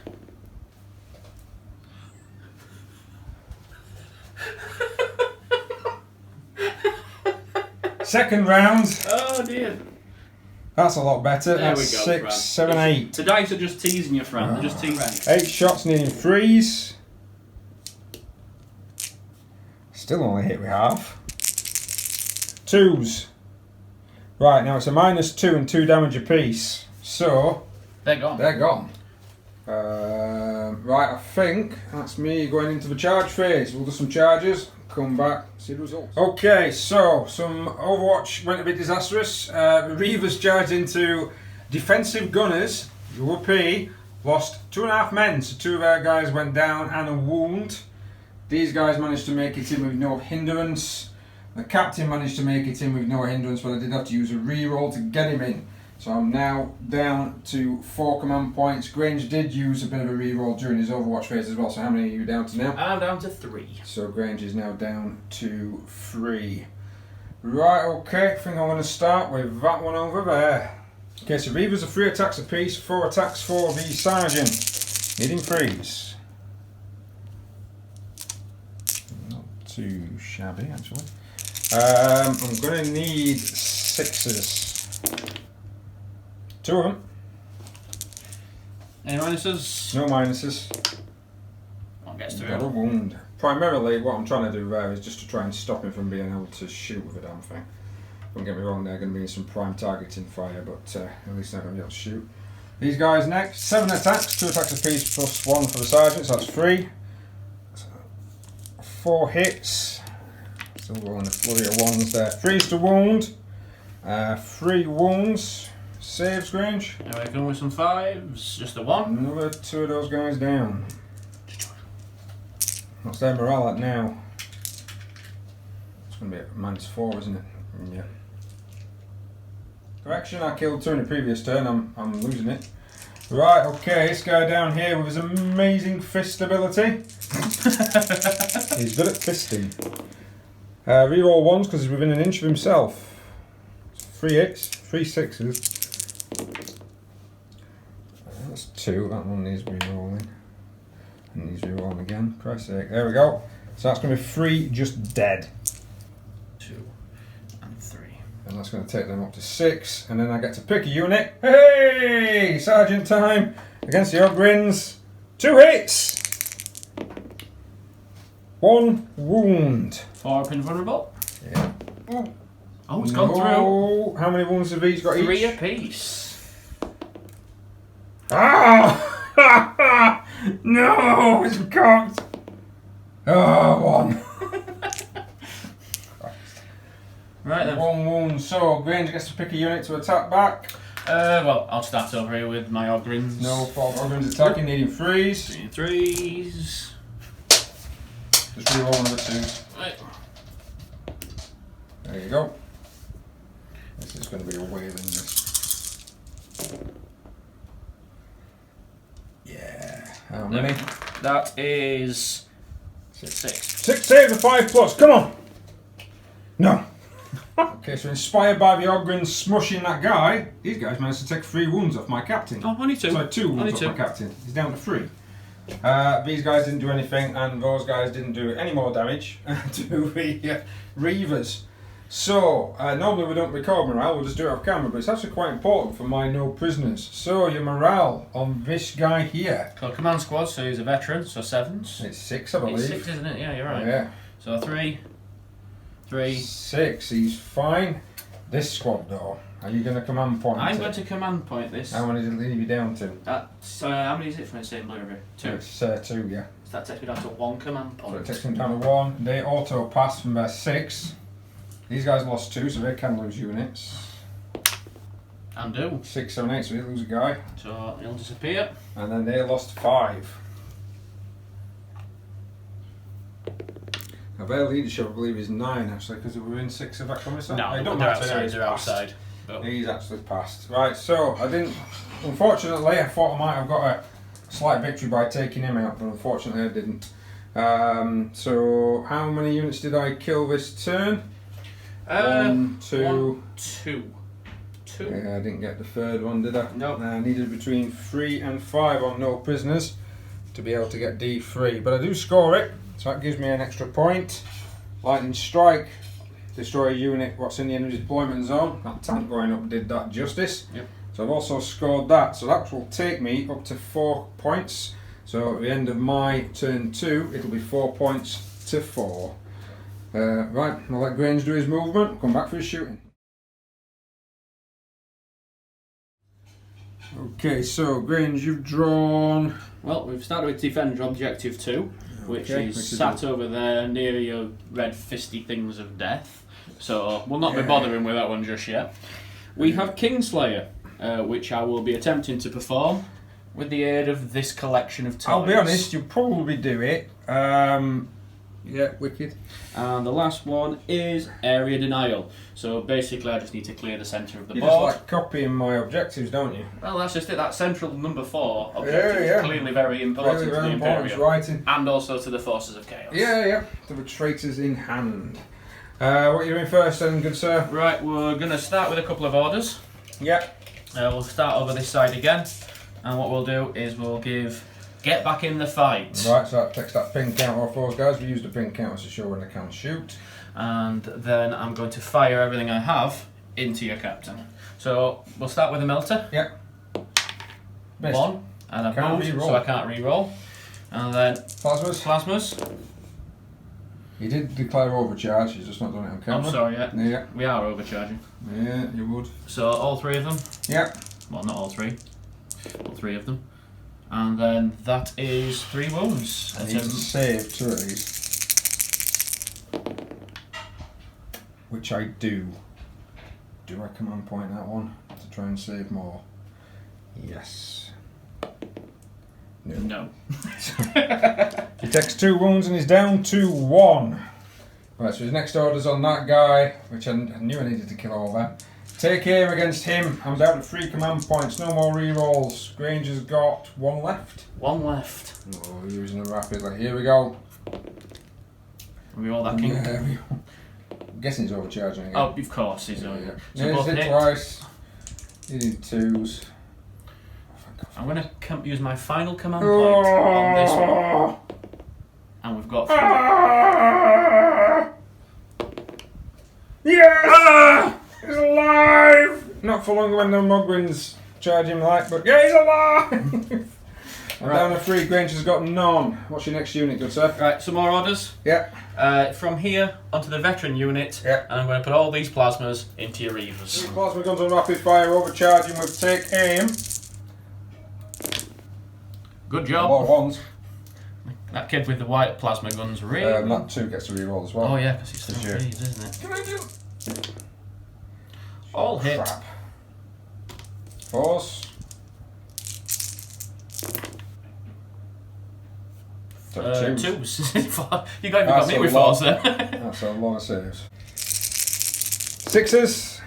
Second round. Oh dear. That's a lot better. There That's we go, 6, Fran. 7, 8. The dice are just teasing you, Fran. They're just teasing. 8 shots needing 3s. Still only hit with half. 2s. Right, now it's a -2 and 2 damage apiece. So, They're gone. they're gone. Right, I think that's me going into the charge phase. We'll do some charges, come back, see the results. Okay, so some Overwatch went a bit disastrous. The Reavers charged into defensive gunners, UOP, lost 2.5 men, so 2 of our guys went down and a wound. These guys managed to make it in with no hindrance. The captain managed to make it in with no hindrance, but I did have to use a reroll to get him in. So I'm now down to 4 command points. Grange did use a bit of a reroll during his Overwatch phase as well, so how many are you down to now? I'm down to 3. So Grange is now down to 3. Right, okay, I think I'm going to start with that one over there. Okay, so Reavers are 3 attacks apiece, 4 attacks for the Sergeant. Needing 3s. Not too shabby, actually. I'm going to need 6s. 2 of them. Any minuses? No minuses. One gets Got a through. wound. Primarily, what I'm trying to do there is just to try and stop him from being able to shoot with a damn thing. Don't get me wrong, they're going to be in some prime targeting fire, but at least they're going to be able to shoot. These guys next, 7 attacks, 2 attacks apiece plus 1 for the Sergeant, so that's 3. So 4 hits. Still rolling a flurry of 1s there. 3s to wound. 3 wounds. Saves, Grange. Now we come with some 5s. Just a 1. Another 2 of those guys down. What's their morale at now? It's going to be at -4, isn't it? Yeah. Correction, I killed 2 in the previous turn. I'm losing it. Right, okay, this guy down here with his amazing fist ability. He's good at fisting. Reroll 1s because he's within an inch of himself. 3 hits, 3 6s. That's 2, that one needs rerolling. And needs rerolling again, Christ's sake. There we go. So that's going to be 3 just dead. 2 and 3. And that's going to take them up to 6. And then I get to pick a unit. Hey! Sergeant time against the Ogryns. 2 hits! 1 wound. 4 up invulnerable. Yeah. Oh, it's gone through. How many wounds have these got 3 each? apiece. Ah! No, it's cocked. Oh, 1. Right then. 1 wound. So Grange gets to pick a unit to attack back. Well, I'll start over here with my Ogryns. No fault. Ogryns attacking, needing 3s. 3s. Just reroll one of the 2s. Right. There you go. This is going to be a wailing this. Yeah. How many? That is 6. 6 saves and 5 plus. Come on. No. Okay, so inspired by the Ogryns smushing that guy, these guys managed to take 3 wounds off my captain. Oh, only 2. Sorry, 2 wounds Only off 2. my captain. He's down to 3. These guys didn't do anything, and those guys didn't do any more damage to the Reavers. So, normally we don't record morale, we'll just do it off camera, but it's actually quite important for my no prisoners. So, your morale on this guy here. So command squad, so he's a veteran, so 7s. It's 6, I believe. It's 6, isn't it? Yeah, you're right. Yeah. So 3, 3. 6, he's fine. This squad though, are you going to command point I'm it? going to command point this. How many did it leave you down to? That's, how many is it from the same blue review? 2. It's 2, yeah. So that takes me down to 1 command So it point. takes them down to 1. They auto pass from their 6. These guys lost 2, so they can lose units. And do. 6, 7, 8, so they lose a guy. So he'll disappear. And then they lost 5. Now their leadership, I believe, is 9 actually, because they were in 6 of that commissar. No, don't they're matter, outside. he's They're passed. outside. But He's actually passed. Right, so I didn't. Unfortunately, I thought I might have got a slight victory by taking him out, but unfortunately, I didn't. So how many units did I kill this turn? 1, 2. 2. Yeah, I didn't get the third one, did I? No. I needed between 3 and 5 on no prisoners to be able to get D3, but I do score it, so that gives me an extra point. Lightning strike, destroy a unit what's in the enemy's deployment zone. That tank going up did that justice. Yep. So I've also scored that, so that will take me up to 4 points. So at the end of my turn 2, it'll be 4 points to 4. Right, I'll let Grange do his movement, come back for his shooting. Okay, so Grange, you've drawn. Well, we've started with Defender Objective 2, which Okay, is sat over there near your red fisty things of death. So we'll not be Yeah. bothering with that one just yet. We have Kingslayer, which I will be attempting to perform with the aid of this collection of tiles. I'll be honest, you'll probably do it. Yeah, wicked. And the last one is Area Denial. So basically I just need to clear the centre of the You just board. like copying my objectives, don't you? Well, that's just it. That central number 4 objective Yeah. is clearly very important Very, to very the important Imperium. writing. And also to the Forces of Chaos. Yeah. To the traitors in hand. What are you in first then, good sir? Right, we're going to start with a couple of orders. Yeah. We'll start over this side again. And what we'll do is we'll give Get Back in the Fight. Right, so that takes that pin counter off those guys. We use the pin counters to show when they can shoot. And then I'm going to fire everything I have into your captain. So we'll start with the melter. Yeah. Missed. 1. And I've Can't moved, re-roll. so I can't re-roll. And then Plasmas. plasmas. You did declare overcharge, you've just not done it on camera. I'm sorry, Yeah. we are overcharging. Yeah, you would. So all 3 of them. Yeah. Well, not all 3. All 3 of them. And then that is 3 wounds. I need to save 2 of these. Which I do. Do I command point that one to try and save more? Yes. No. He takes 2 wounds and he's down to 1. Right, so his next order's on that guy, which I knew I needed to kill all that. Take aim against him. I'm down to 3 command points, no more rerolls. Grange has got 1 left. 1 left. Oh, using them rapidly. Here we go. Re-roll that king. There we go. I'm guessing he's overcharging again. Oh, of course he's over. Yeah. So Here's both it hit. twice. He did 2s. I'm going to use my final command point on this one. And we've got 3. Yes! He's alive! Not for long when the Mugwins charge him like, but yeah, he's alive! I'm down to 3, Grange has got none. What's your next unit, good sir? Right, some more orders. Yeah. From here onto the veteran unit, Yeah. and I'm going to put all these plasmas into your Reavers. Plasma guns on rapid fire, overcharging with take aim. Good job. More ones. That kid with the white plasma guns really. That 2 gets a reroll as well. Oh yeah, because it's still Sure. freeze, isn't it? Can I do? All hit. Crap. Force. 2s. 2s. You got That's me a with lot. 4s then. That's a lot of saves. 6s.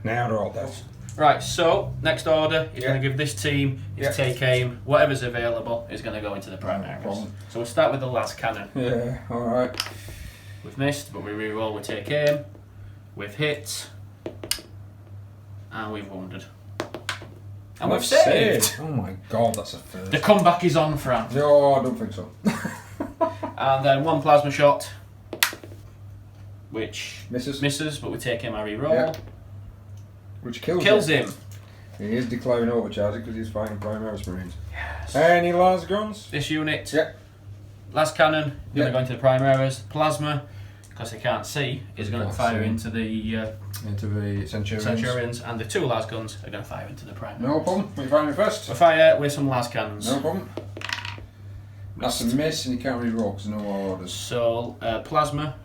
Now they're all dead. Right, so next order is Yeah. going to give this team his Yeah. take aim. Whatever's available is going to go into the primaries. problem. So we'll start with the last cannon. Yeah, alright. We've missed, but we re-roll with take aim. We've hit. And we've wounded. And we've saved. Oh my god, that's a first. The comeback is on, Fran. No, I don't think so. And then 1 plasma shot, which Misses. but we take him a re-roll. Yeah. Which Kills him. He is declaring overcharge because he's fighting Primaris Marines. Yes. Any las guns? This unit, Yeah. last cannon, Yeah. going to go into the primaries. Plasma, because they can't see, is going to Can't fire see. into the Into the Centurions. Centurions, and the 2 las guns are going to fire into the primaries. No problem. We firing first? We'll fire with some las cannons. No problem. That's a miss, and you can't re-roll because no more orders. So, plasma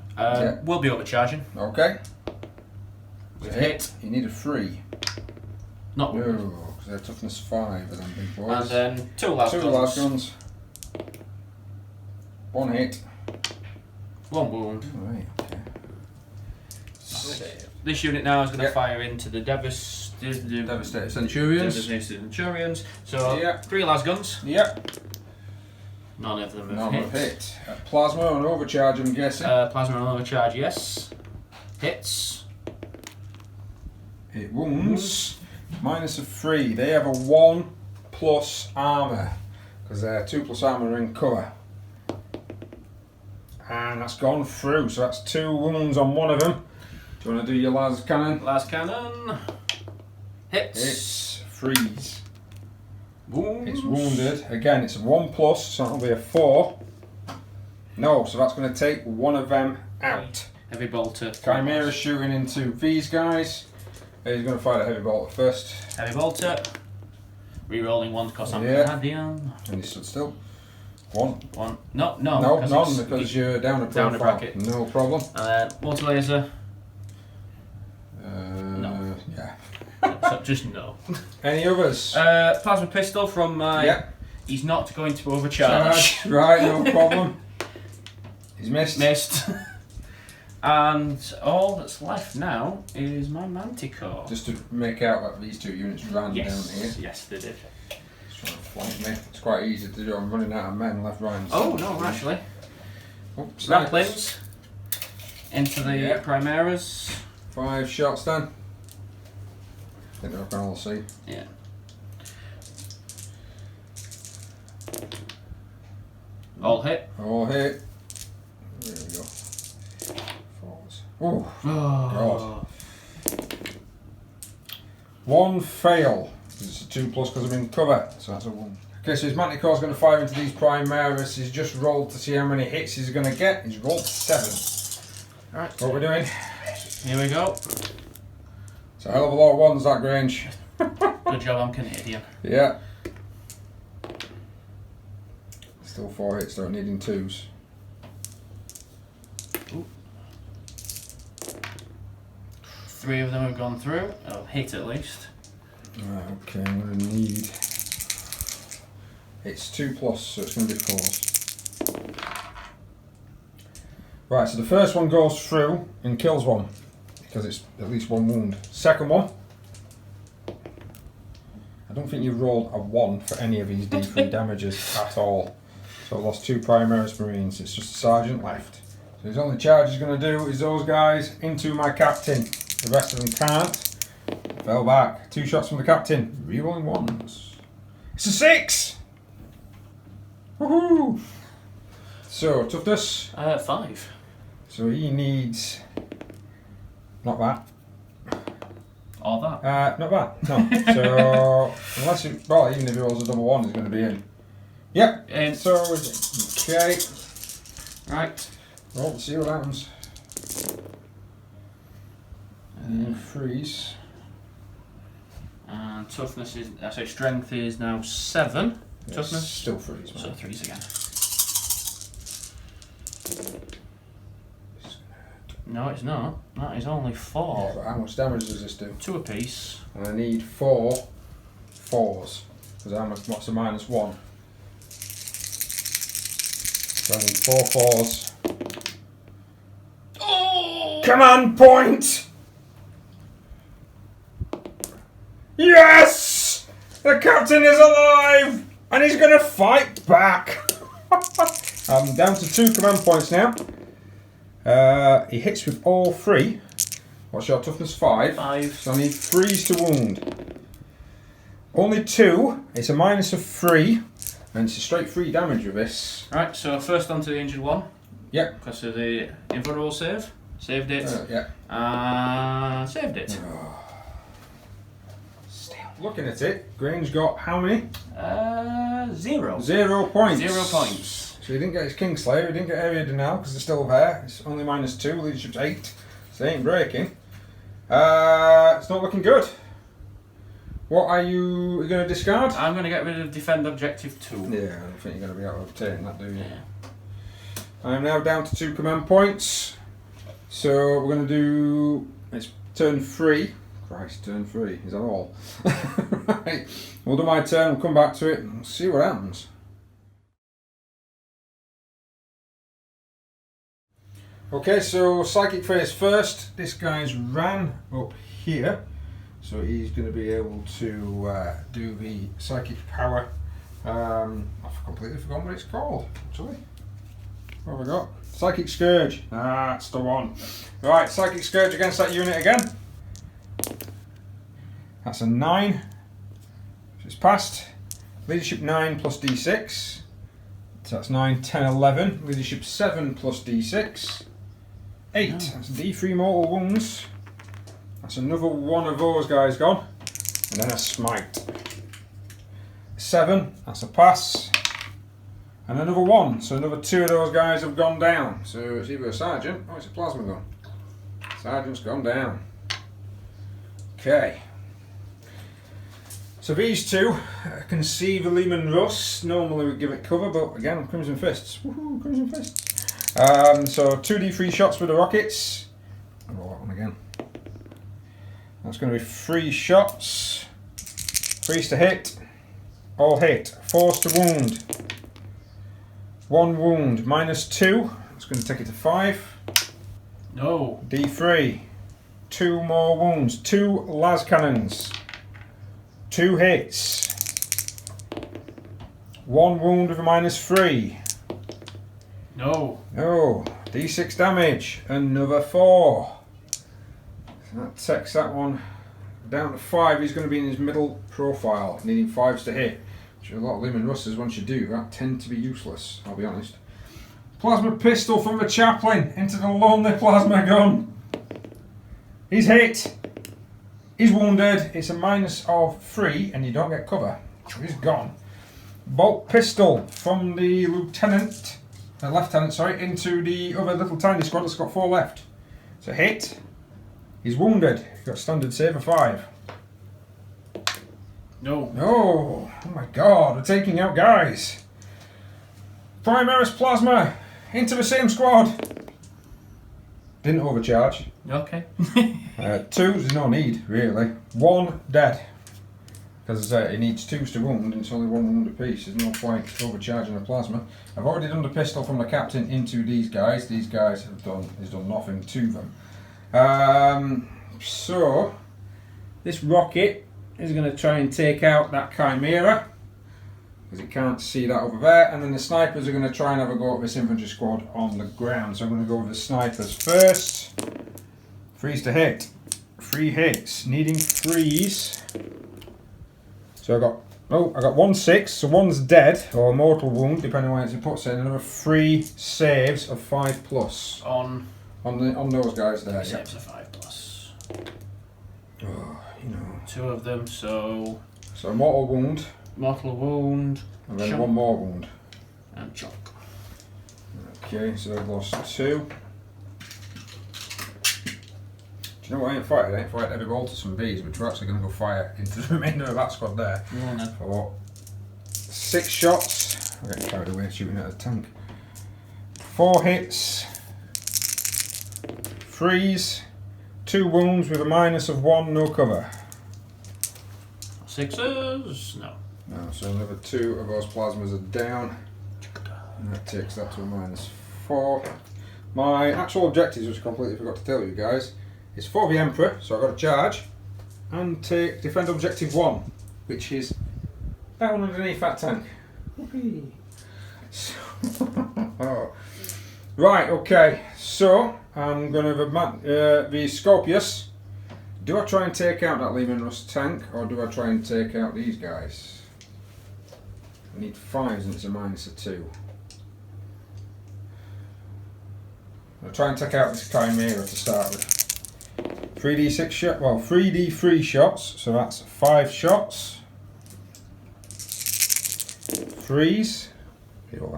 will be overcharging. Okay. With hit. You need a 3. Not no, wound. because they're toughness 5 and then big boys. And then 2 last guns. 2 last guns. 1 hit. 1 wound. Right, okay. This unit now is going to fire into the Devastated Centurions. So 3 last guns. Yep. None of them have None hit. have hit. Plasma and overcharge, I'm guessing. Plasma and overcharge, yes. Hits. It wounds. Minus a 3. They have a 1 plus armour. Because they're 2 plus armour in cover. And that's gone through. So that's 2 wounds on one of them. Do you want to do your last cannon? Last cannon. Hits. Hits. Freeze. Wounds. It's wounded. Again, it's a 1 plus, so that'll be a 4. No, so that's going to take one of them out. Heavy bolter. Chimera's shooting into these guys. He's going to fire a heavy bolter first. Heavy bolter. Rerolling 1 because I'm Canadian. And he stood still. 1. 1. No, none because you're down a profile. Down a bracket. No problem. Water laser. No. Yeah. So just no. Any others? Plasma pistol from my. Yep. He's not going to overcharge. Right, no problem. He's missed. Missed. And all that's left now is my Manticore. Just to make out that these 2 units ran down here. Yes, they did. Just trying to flank me. It's quite easy to do. I'm running out of men left, right, and Oh centre. no, actually. Oh, Raplings into the Primaras. 5 shots then. I think they're up on all C. Yeah. All hit. All hit. There we go. 4s. Oh, God. 1 fail. It's a 2 plus because I'm in cover, so that's a 1. Okay, so his Manticore's going to fire into these Primaris. He's just rolled to see how many hits he's going to get. He's rolled 7. Alright. What we're doing? Here we go. It's a hell of a lot of 1s, that Grange. Good job, I'm Canadian. Yeah. Still 4 hits, though, needing 2s. Ooh. 3 of them have gone through. Oh, hit at least. Right, okay, I'm going to need... It's 2 plus, so it's going to be 4s. Right, so the first one goes through and kills 1, because it's at least 1 wound. Second one, I don't think you rolled a 1 for any of these D3 damages at all. So I lost 2 Primaris Marines, it's just a sergeant left. So his only charge he's going to do is those guys into my captain. The rest of them can't. Fell back. 2 shots from the captain. Rerolling 1s. It's a 6! Woohoo! So, toughness? 5. So he needs... Not that. All that? Not that, no. So, unless it... Well, even if he rolls a double 1, he's going to be in. Yep. In. So, okay. Right. Roll to see what happens. And freeze. And toughness is... I say strength is now 7. Yes, Toughness? still freeze, man. So 3s again. No, it's not. That is only 4. Yeah, but how much damage does this do? 2 apiece. And I need 4 4s. Because I'm what's the -1? So I need 4 4s. Oh! Command point! Yes! The captain is alive! And he's going to fight back! I'm down to 2 command points now. He hits with all 3. What's your toughness? 5. 5. So I need 3s to wound. Only 2. It's a minus of 3. And it's a straight 3 damage with this. Right, so first onto the injured one. Yep. Because of the invulnerable save. Saved it. Yeah. Saved it. Looking at it, Grange got how many? 0. 0 points. 0 points. So he didn't get his Kingslayer, he didn't get Area Denial because they're still there. It's only -2, leadership's 8. So they ain't breaking. It's not looking good. What are you going to discard? I'm going to get rid of Defend Objective 2. Yeah, I don't think you're going to be able to obtain that, do you? Yeah. I'm now down to 2 command points. So we're going to do... It's turn 3. Christ, turn 3. Is that all? Right. We'll do my turn, we'll come back to it and see what happens. Okay, so Psychic Phase first. This guy's ran up here. So he's going to be able to do the Psychic Power. I've completely forgotten what it's called, actually. What have I got? Psychic Scourge. Ah, that's the one. Right, Psychic Scourge against that unit again. That's a 9. So it's passed. Leadership 9 plus D6. So that's 9, 10, 11. Leadership 7 plus D6. 8. That's D3 mortal wounds. That's another one of those guys gone. And then a smite. 7. That's a pass. And another 1. So another 2 of those guys have gone down. So it's either a sergeant or it's a plasma gun. Sergeant's gone down. Okay. So these two can see the Lehman Russ. Normally we give it cover, but again, Crimson Fists. Woohoo, Crimson Fists. So 2d3 shots with the rockets. I'll roll that one again. That's going to be 3 shots. 3s to hit. All hit. 4s to wound. 1 wound. -2. That's going to take it to 5. No. D3. 2 more wounds. 2 las cannons. 2 hits. 1 wound with a -3. No. No. D6 damage. Another 4. So that takes that one down to 5. He's going to be in his middle profile, needing 5s to hit. Which a lot of Lehman Russes, once you do that, tend to be useless, I'll be honest. Plasma pistol from the chaplain into the lonely plasma gun. He's hit. He's wounded. It's a -3 and you don't get cover. He's gone. Bolt pistol from the lieutenant, lieutenant, sorry, into the other little tiny squad that's got 4 left. It's a hit. He's wounded. He's got standard save of 5. No. No. Oh my god, we're taking out guys. Primaris plasma into the same squad. Didn't overcharge. Okay. 2, there's no need, really. 1 dead. Because he needs 2s to wound and it's only 1 wound apiece. There's no point overcharging a plasma. I've already done the pistol from the captain into these guys. These guys have done nothing to them. So, this rocket is going to try and take out that Chimera. Because it can't see that over there. And then the snipers are going to try and have a go at this infantry squad on the ground. So I'm going to go with the snipers first. 3s to hit. 3 hits. Needing 3s. So I got 1 6, so 1's dead, or a mortal wound, depending on where it puts it, and another 3 saves of 5+. On those guys there. Saves of 5+. Oh, you know. 2 of them, so a mortal wound. Mortal wound. And then chunk. 1 more wound. And chunk. Okay, so I've lost 2. Do you know what I ain't fired? I ain't fired heavy bolters from these, which we're actually going to go fire into the remainder of that squad there. For 6 shots. I'm getting carried away shooting at a tank. 4 hits. 3s. 2 wounds with a -1, no cover. 6s? No. No, so another 2 of those plasmas are down. And that takes that to a -4. My actual objectives, which I completely forgot to tell you guys, is for the Emperor, so I've got to charge and take defend objective 1, which is down underneath that tank. Right, okay, so I'm going to the Scorpius. Do I try and take out that Lehman Russ tank, or do I try and take out these guys? I need 5s and it's a -2. I'll try and take out this Chimera to start with. 3d6 shot, well 3d3 shots, so that's 5 shots. 3s. It's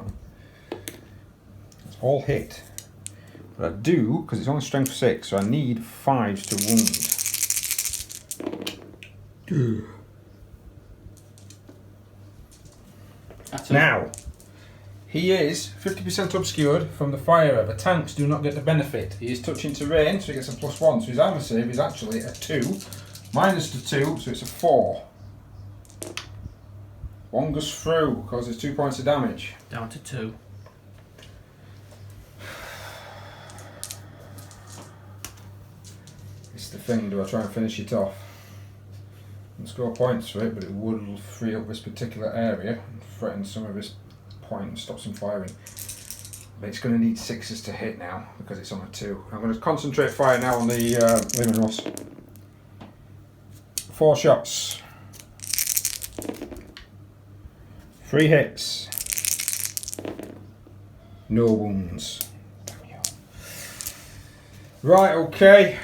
all hit. But I do, because it's only strength 6, so I need 5s to wound. Now, he is 50% obscured from the fire. The tanks do not get the benefit. He is touching terrain, so he gets a +1. So his armour save is actually a 2. Minus the 2, so it's a 4. 1 goes through, causes 2 points of damage. Down to 2. It's the thing, do I try and finish it off? And score points for it, but it would free up this particular area and threaten some of his point and stop some firing. But it's going to need 6s to hit now because it's on a 2. I'm going to concentrate fire now on the Leman Russ. 4 shots. 3 hits. No wounds. Damn you. Right, okay.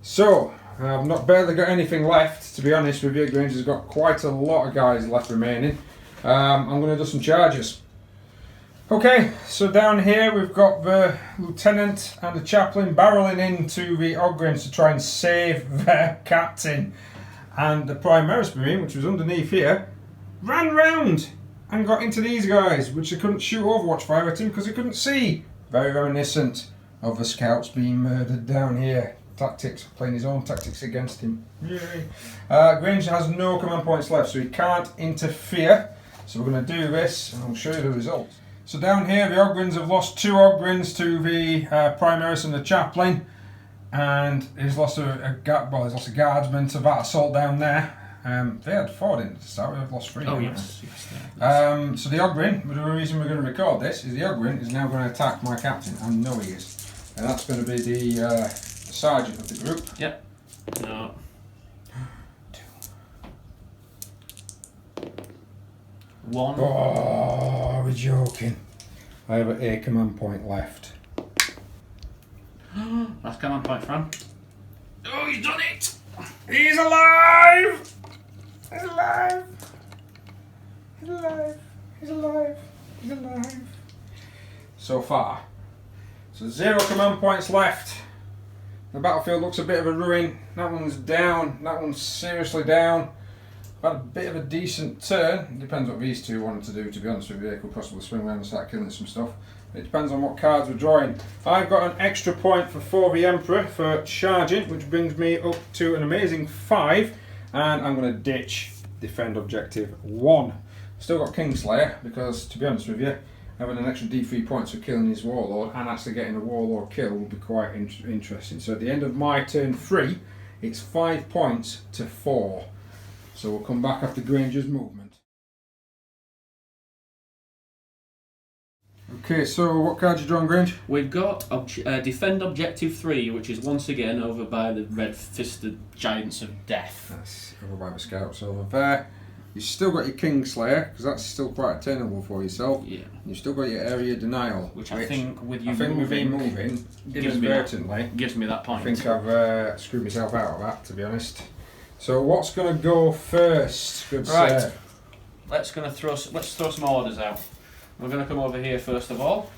So, I've not barely got anything left, to be honest with you. Grange has got quite a lot of guys left remaining. I'm going to do some charges. Okay, so down here we've got the lieutenant and the chaplain barrelling into the Ogryns to try and save their captain. And the Primaris Marine, which was underneath here, ran round and got into these guys, which they couldn't shoot Overwatch fire at him because they couldn't see. Very reminiscent of the scouts being murdered down here. Tactics, playing his own tactics against him. Yay. Grange has no command points left, so he can't interfere. So we're going to do this, and I'll show you the results. So down here, the Ogryns have lost 2 Ogryns to the Primaris and the chaplain, and he's lost a guardsman to that assault down there. They had 4 in to start with, they've lost 3. Oh yes. So the Ogryn, the reason we're going to record this is the Ogryn is now going to attack my captain. I know he is. And that's going to be the sergeant of the group. Yep. No. 2. 1. Oh, we're joking. I have a command point left. Last command point, Fran. Oh, he's done it! He's alive! He's alive! He's alive! He's alive! He's alive! So far. So 0 command points left. The battlefield looks a bit of a ruin. That one's down. That one's seriously down. Had a bit of a decent turn. It depends what these two wanted to do, to be honest with you. They could possibly swing around and start killing some stuff. It depends on what cards we're drawing. I've got an extra point for the Emperor for charging, which brings me up to an amazing 5. And I'm going to ditch defend objective 1. Still got Kingslayer, because to be honest with you, having an extra D3 points for killing his Warlord and actually getting a Warlord kill will be quite interesting. So at the end of my turn 3, it's 5 points to 4. So we'll come back after Granger's movement. Okay, so what cards you drawing, Grange? We've got defend objective 3, which is once again over by the red-fisted giants of death. That's over by the scouts over there. You've still got your Kingslayer, because that's still quite attainable for yourself. Yeah. You've still got your area denial, Which I think with you moving inadvertently, gives me that point. I think I've screwed myself out of that, to be honest. So what's going to go first? Good right. sir. Let's throw some orders out. We're going to come over here first of all,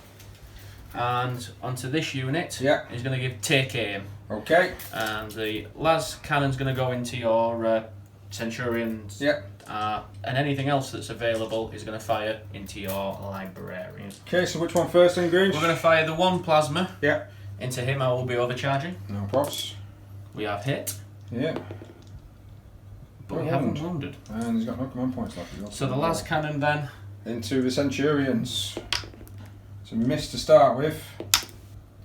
and onto this unit. Yeah. He's going to give take aim. Okay. And the las cannon's going to go into your centurions. Yeah. And anything else that's available is going to fire into your librarians. Okay, so which one first then, Grange? We're going to fire the 1 plasma. Yeah. Into him. I will be overcharging. No props. We have hit. Yeah. But we haven't wounded. And he's got no command points left. So the last cannon then. Into the Centurions. It's a miss to start with.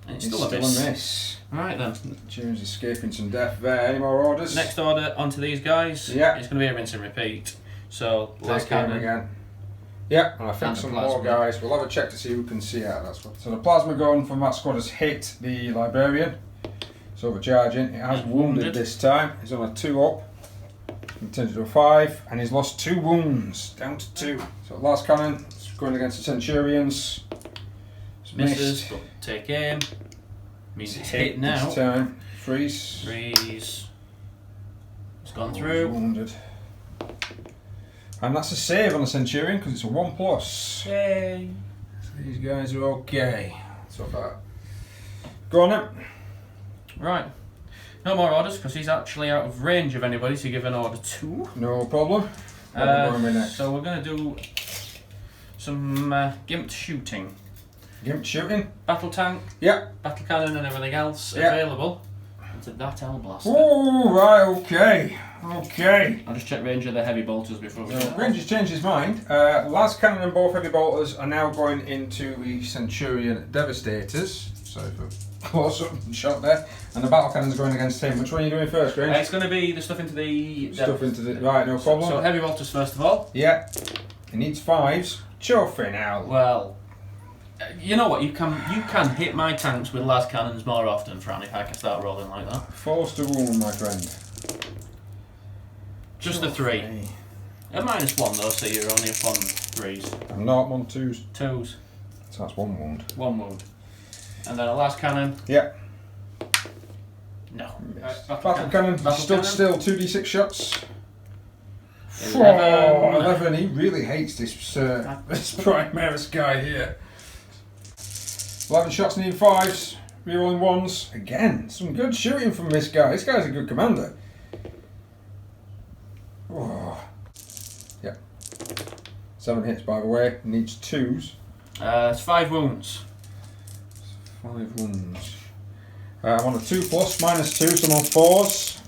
And it's still a miss. miss. Right then. Centurions escaping some death there. Any more orders? Next order onto these guys. Yeah. It's going to be a rinse and repeat. So last Take aim cannon. again. Yeah, and I think And some the plasma. more guys. We'll have a check to see who can see out of that squad. So the plasma gun from that squad has hit the Librarian. It's overcharging. It has wounded this time. He's on a 2 up. He turns it to a 5, and he's lost 2 wounds, down to 2. So last cannon, it's going against the Centurions. It's Misses, missed. but take aim. Means it's Hit hit now. this time. Freeze. Freeze. It's gone Oh, through. he's wounded. And that's a save on the Centurion because it's a 1+. Yay. So these guys are okay. So far. Go on then. Right. No more orders because he's actually out of range of anybody to give an order to. No problem. So we're going to do some gimped shooting. Gimped shooting? Battle tank, battle cannon and everything else available into that Hell Blaster. Oh, right, okay. Okay. I'll just check range of the heavy bolters before we go. Range has changed his mind. Las cannon and both heavy bolters are now going into the Centurion Devastators. Sorry for close up shot there. And the battle cannon's going against him. Which one are you doing first, Grange? It's going to be the stuff into the... Right, no problem. So heavy bolters first of all. Yeah. He needs 5s. Chuffing now. Well, you know what? You can hit my tanks with las cannons more often, Fran, if I can start rolling like that. Forced to wound, my friend. Just the 3. At -1 though, so you're only upon 3s. I'm not on 2s. 2s. So that's 1 wound. 1 wound. And then a las cannon. Yeah. No. Battle cannon. Stood still. 2d6 shots. 11. 11. He really hates this this Primaris guy here. 11 shots, needing 5s. Rerolling 1s. Again, some good shooting from this guy. This guy's a good commander. Oh. Yeah. 7 hits, by the way. Needs 2s. It's 5 wounds. 5 wounds. I'm on a 2+, -2, so I'm on 4s.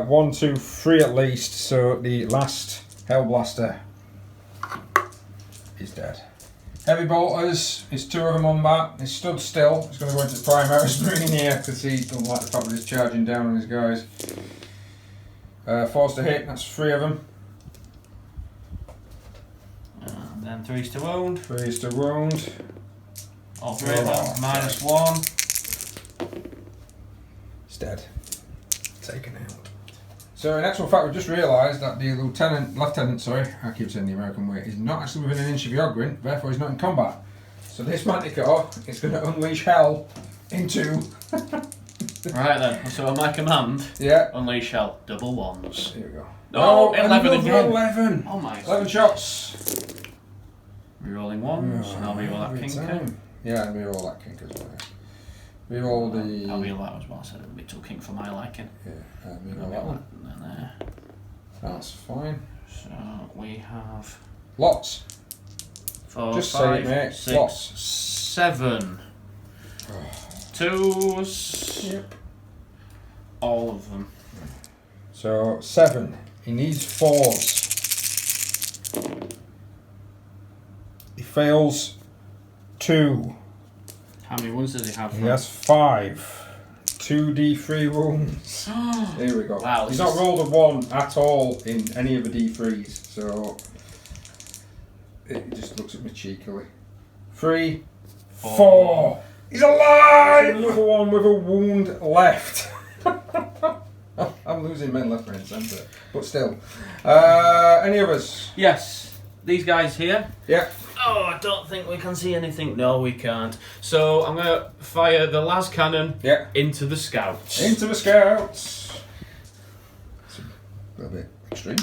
1, 2, 3 at least, so the last Hellblaster is dead. Heavy bolters, there's 2 of them on that. He's stood still. He's going to go into Primaris Marine here because he doesn't like the fact that he's charging down on his guys. Forced to hit, that's 3 of them. And then 3s to wound. 3s to wound. All 3 of them, -1. He's dead. Taken out. So in actual fact, we've just realised that the lieutenant, I keep saying the American way, is not actually within an inch of Yogrin, therefore he's not in combat. So this Manticore is going to unleash hell into... Right then, so on my command, unleash hell, double 1s. Here we go. Oh, 11 again. 11! Oh my 11 shots! Rerolling 1s, and I'll reroll that kink. Yeah, and reroll that kink as well. Reroll the... I'll reroll that as well, so it'll be too kink for my liking. Yeah, reroll that one. And there. That's fine. So we have... Lots. 4, Just 5, say it, mate. 6, Lots. 7. 2s. Yep. All of them. So 7. He needs 4s. He fails 2. How many wounds does he have? He has 5. 2d3 wounds. Here we go. Wow. He's not rolled a 1 at all in any of the d3s, so it just looks at me cheekily. 3, 4. He's alive! Another one with a wound left. I'm losing men left, right, and centre, but still. Any others? Yes. These guys here. Yeah. Oh, I don't think we can see anything. No, we can't. So I'm going to fire the las cannon into the scouts. Into the scouts. It's a little bit extreme.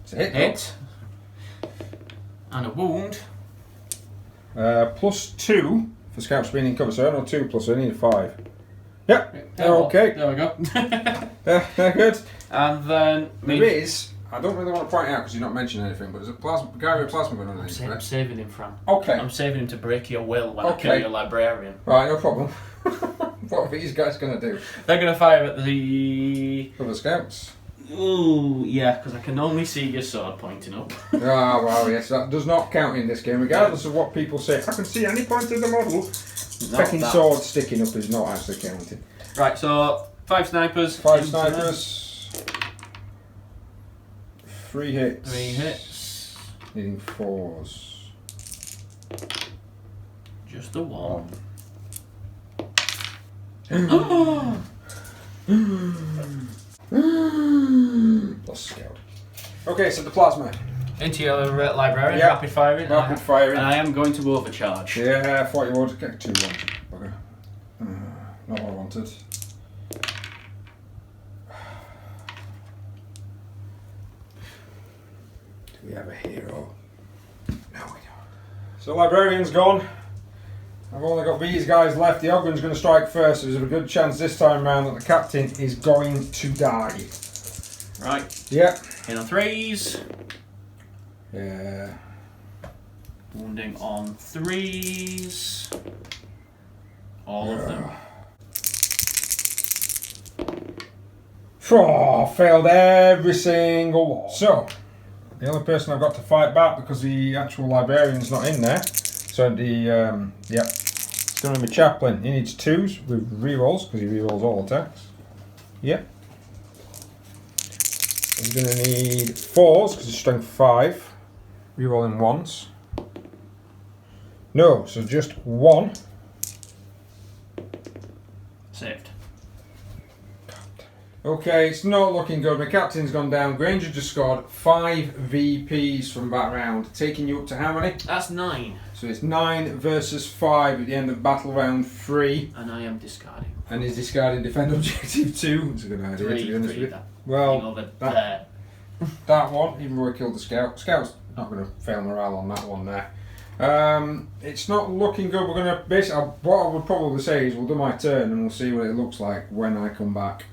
It's a hit. And a wound. +2 for scouts being in cover, so I don't know 2 plus, so I need a 5. Yep, they're okay. There we go. They're good. And then... There is, I don't really want to point it out because you're not mentioning anything, but there's a guy with a plasma gun underneath. I'm saving him, Fran. Okay. I'm saving him to break your will when I kill your librarian. Right, no problem. What are these guys going to do? They're going to fire at the... Other scouts? Ooh, yeah, because I can only see your sword pointing up. Ah, well, yes, that does not count in this game, regardless of what people say. I can see any point of the model. Pecking sword sticking up is not actually counting. Right, so 5 snipers. 5 snipers. 3 hits. 3 hits. Needing 4s. Just a 1. Plus scout. Okay, so the plasma. Into your librarian, rapid firing. Rapid firing. And I am going to overcharge. Yeah, I thought you would. Get 2-1. Okay. Not what I wanted. Do we have a hero? No, we don't. So librarian's gone. I've only got these guys left. The Ogren's going to strike first. So there's a good chance this time round that the captain is going to die. Right. Yeah. In on 3s. Yeah. Wounding on 3s. All of them. Oh, failed every single one. So, the only person I've got to fight back because the actual librarian's not in there. So it's going to be Chaplain. He needs 2s with rerolls because he rerolls all attacks. Yep. He's going to need 4s because he's strength 5. Rerolling 1s. No, so just 1. Saved. Okay, it's not looking good. My captain's gone down. Grange just scored 5 VPs from that round, taking you up to how many? That's 9. So it's 9 versus 5 at the end of battle round 3. And I am discarding. And he's discarding defend objective 2. It's a good idea, to be honest with you. Well, that one, even though he killed the scout, scout's not going to fail morale on that one there. It's not looking good. We're going to basically, what I would probably say is we'll do my turn and we'll see what it looks like when I come back.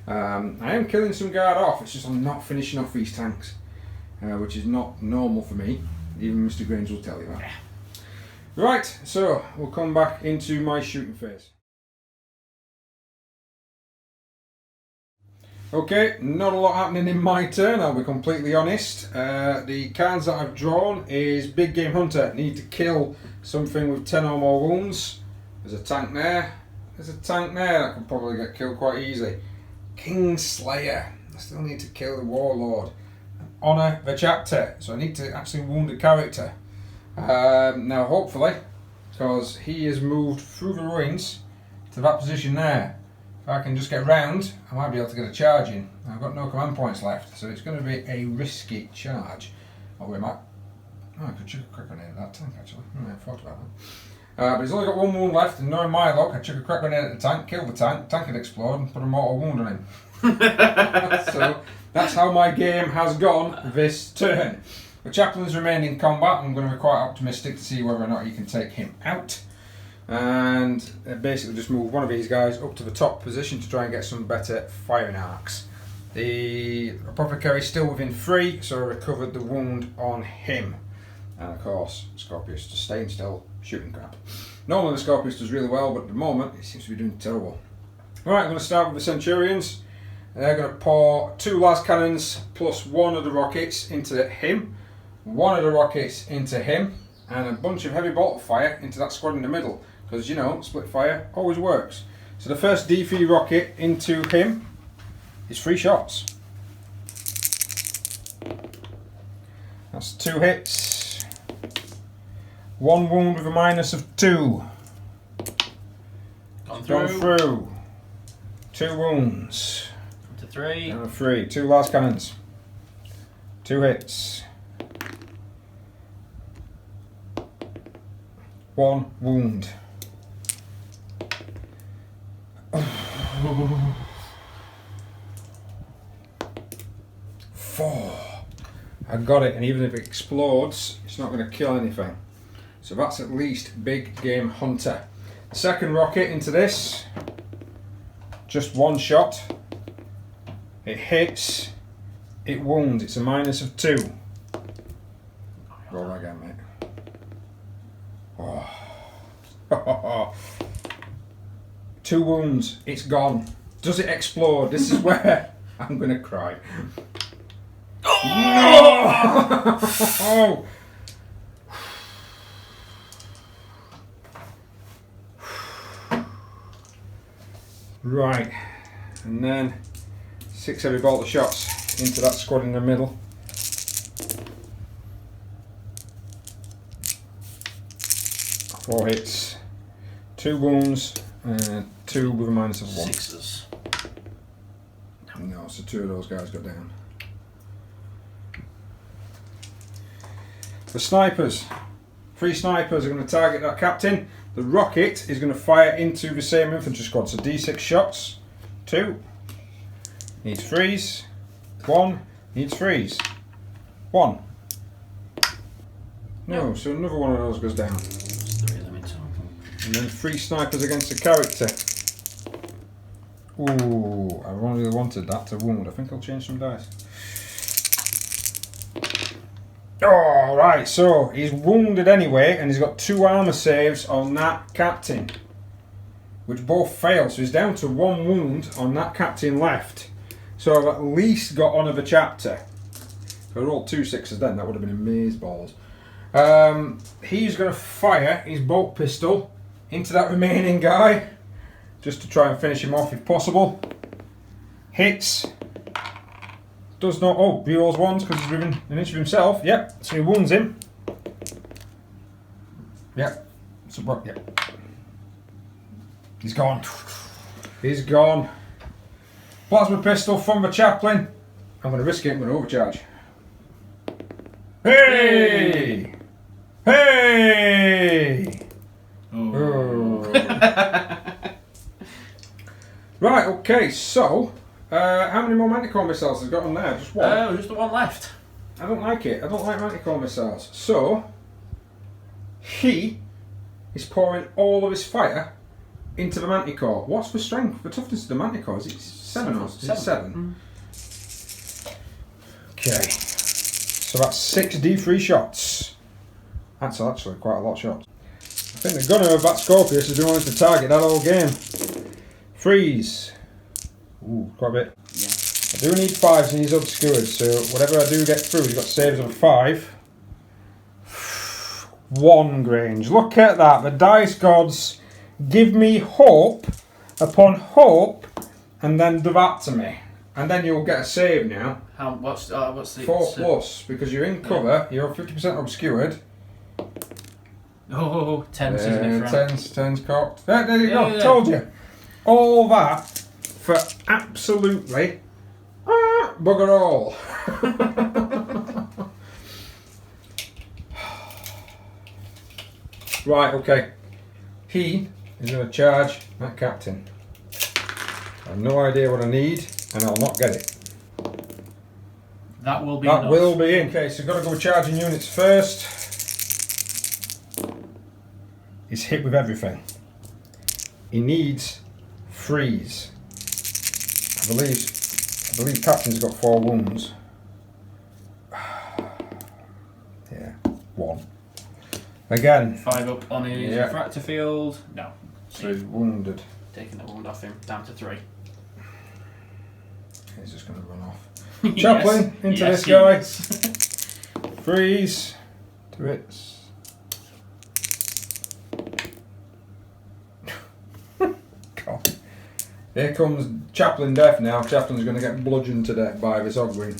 I am killing some guard off, it's just I'm not finishing off these tanks, which is not normal for me. Even Mr. Grange will tell you that. Right, so we'll come back into my shooting phase. Okay, not a lot happening in my turn, I'll be completely honest. The cards that I've drawn is Big Game Hunter. Need to kill something with 10 or more wounds. There's a tank there. There's a tank there that can probably get killed quite easily. Kingslayer. I still need to kill the Warlord. Honour the chapter. So I need to actually wound a character. Now hopefully, because he has moved through the ruins to that position there. If I can just get round, I might be able to get a charge in. I've got no command points left, so it's going to be a risky charge. Oh, we might. Oh, I could chuck a crack grenade at that tank actually. I thought about that. But he's only got 1 wound left, and knowing my luck, I chuck a crack grenade at the tank, kill the tank would explode, and put a mortal wound on him. So that's how my game has gone this turn. The Chaplain's remained in combat. I'm going to be quite optimistic to see whether or not you can take him out. And basically just move one of these guys up to the top position to try and get some better firing arcs. The proprietary is still within 3, so I recovered the wound on him. And of course, Scorpius just staying still, shooting crap. Normally the Scorpius does really well, but at the moment it seems to be doing terrible. Alright, I'm going to start with the Centurions. They're going to pour 2 las cannons plus 1 of the rockets into him, 1 of the rockets into him, and a bunch of heavy bolt fire into that squad in the middle. Because, you know, split fire always works. So the first D3 rocket into him is 3 shots. That's 2 hits. 1 wound with a minus of 2. Gone through. 2 wounds. To 3. Down to 3. 2 las cannons. 2 hits. 1 wound. 4. I got it, and even if it explodes, it's not going to kill anything. So that's at least Big Game Hunter. Second rocket into this. Just 1 shot. It hits. It wounds. It's a minus of 2. Roll again, mate. Oh. 2 wounds, it's gone. Does it explode? This is where I'm gonna cry. Oh! No! Right, and then 6 heavy bolter shots into that squad in the middle. Four hits, 2 wounds, and 2 with a minus of 1. 6s. No, so 2 of those guys got down. The snipers. 3 snipers are going to target that captain. The rocket is going to fire into the same infantry squad. So D6 shots. 2. Needs 3s. 1. Needs 3s. 1. No, so another one of those goes down. There's 3 of them in total. And then 3 snipers against the character. Ooh, I really wanted that to wound. I think I'll change some dice. Oh, right, so he's wounded anyway, and he's got 2 armour saves on that captain, which both fail, so he's down to 1 wound on that captain left. So I've at least got Honour of a Chapter. If I rolled 2 6s then, that would have been amazeballs. He's going to fire his bolt pistol into that remaining guy, just to try and finish him off if possible. Hits. Does not. Oh, he rolls 1s because he's within an inch of himself. Yep. So he wounds him. Yep. So what? Yep. He's gone. He's gone. Plasma pistol from the chaplain. I'm going to risk it. I'm going to overcharge. Hey! Hey! Oh. Right. Okay. So. How many more Manticore missiles has got on there? Just 1? Oh, just the 1 left. I don't like it. I don't like Manticore missiles. So, he is pouring all of his fire into the Manticore. What's the strength, the toughness of the Manticore? Is it 7 or 7? Okay. So that's 6 D3 shots. That's actually quite a lot of shots. I think the gunner of that Scorpius has been wanting to target that whole game. Freeze. Ooh, quite a bit. Yeah. I do need 5s and he's obscured, so whatever I do get through, he's got saves of 5. 1 Grange. Look at that. The dice gods give me hope upon hope and then do that to me. And then you'll get a save now. What's the 4 plus, because you're in cover, you're 50% obscured. Oh, 10s, isn't it, Frank? 10's cocked. There you go, told you. All that for absolutely bugger all. Right, okay. He is going to charge that captain. I have no idea what I need, and I'll not get it. That will be That enough. will be in. Okay, so I've got to go with charging units first. He's hit with everything. He needs freeze. I believe Captain's got 4 wounds. Yeah, 1. Again. 5 up on his refractor field. No. So he's wounded. Taking the wound off him, down to 3. He's just going to run off. Chaplain, into this guy. Freeze. 2 hits. God. Here comes Chaplain Death now. Chaplain's going to get bludgeoned to death by this Ogwing.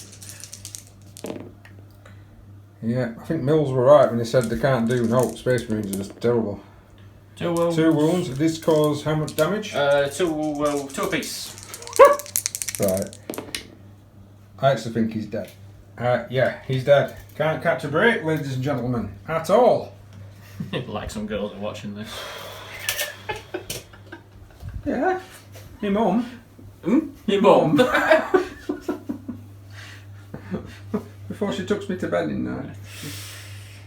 Yeah, I think Mills were right when he said they can't do no. Space Marines are just terrible. 2 wounds. 2 wounds. Did this cause how much damage? 2 apiece. Right. I actually think he's dead. Yeah, he's dead. Can't catch a break, ladies and gentlemen, at all. Like some girls are watching this. Yeah. Your mum. Your mum. Before she tucks me to bed in night.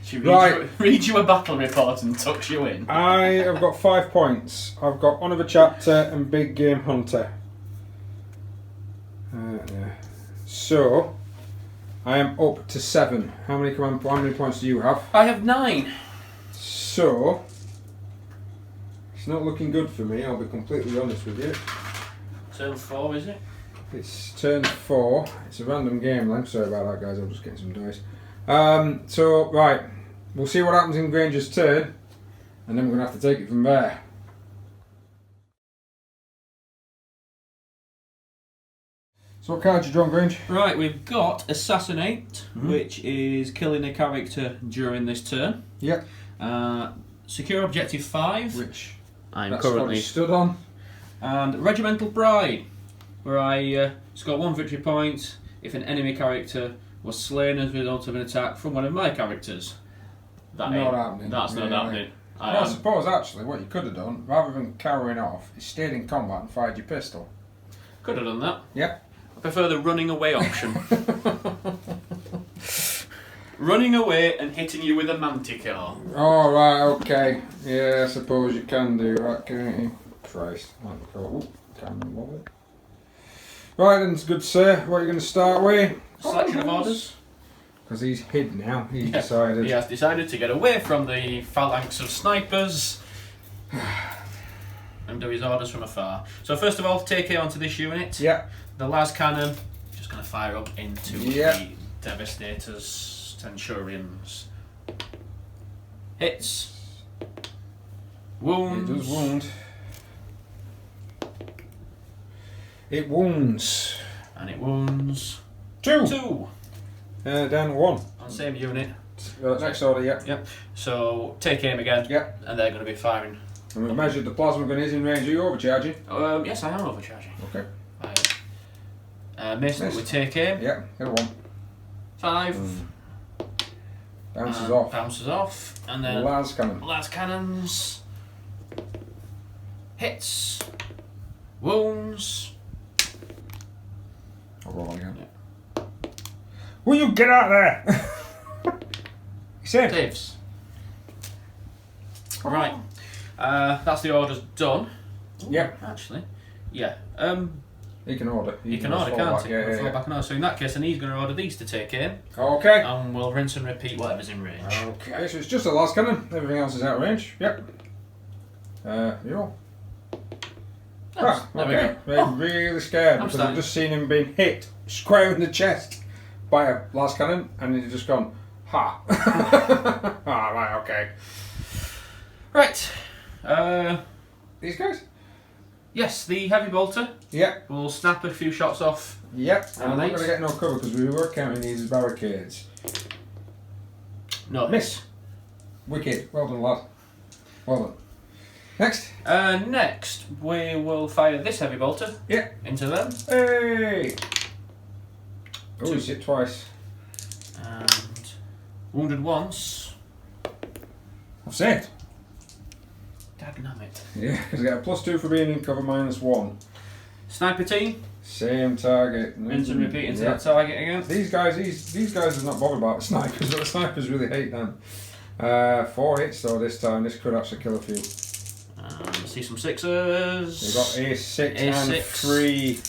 She reads you a battle report and tucks you in. I have got 5 points. I've got Honour of a Chapter and Big Game Hunter. Yeah. So, I am up to 7. How many points do you have? I have 9. So, it's not looking good for me, I'll be completely honest with you. Turn 4, is it? It's turn 4. It's a random game length. Sorry about that, guys. I'm just getting some dice. So, right. We'll see what happens in Grange's turn. And then we're going to have to take it from there. So what cards you drawn, Grange? Right, we've got Assassinate, which is killing a character during this turn. Yep. Secure Objective 5, Which I'm that's currently what you stood on. And Regimental Pride, where I score 1 victory point if an enemy character was slain as a result of an attack from one of my characters. Not happening. That's not happening. Well, I suppose actually what you could have done, rather than carrying off, is stayed in combat and fired your pistol. Could have done that. Yep. I prefer the running away option. Running away and hitting you with a manticore. Oh, right, okay. Yeah, I suppose you can do that, can't you? Christ. Ooh, can't remember it. Right then, it's good sir. What are you going to start with? Selection of orders. Because he's hid now. He's decided. He has decided to get away from the phalanx of snipers and do his orders from afar. So first of all, take it onto this unit. Yeah. The las cannon, just going to fire up into the Devastators, Centurions. Hits. Wounds. It does wound. It wounds. And it wounds. 2. 2. Down 1. On same unit. Next order, yeah. Yep. So take aim again. Yep. And they're going to be firing. And we've measured the plasma gun is in range. Are you overcharging? Yes, I am overcharging. Okay. Miss, we take aim. Yeah, hit a 1. 5. Bounces off. Bounces off. And then Las cannon. las cannons. Hits. Wounds. I'll roll again. Yeah. Will you get out there? He said. Saves. Right. That's the orders done. Yeah. Actually. Yeah. He can order. He can order, can't he? Yeah, Fall back and order. So in that case, then he's going to order these to take aim. Okay. And we'll rinse and repeat whatever's in range. Okay, so it's just a las cannon. Everything else is out of range. Yep. You're all. There we go. They're really scared because I've just seen him being hit square in the chest by a las cannon, and he's just gone, ha. Right, okay. Right. These guys? Yes, the heavy bolter. Yep. We'll snap a few shots off. Yep. And I'm not these. going to get no cover because we were counting these as barricades. No. Miss. Wicked. Well done, lad. Well done. Next. Next, we will fire this heavy bolter. Yeah. Into them. Hey. Oh, he's hit twice. And wounded once. I've saved. Dagnammit. Yeah, because I get a +2 for being in cover, -1. Sniper team. Same target. Rinse and repeat into that target again. These guys are not bothered about the snipers, but the snipers really hate them. 4 hits though this time. This could actually kill a few. See some 6s. We've got A6 and A6. 3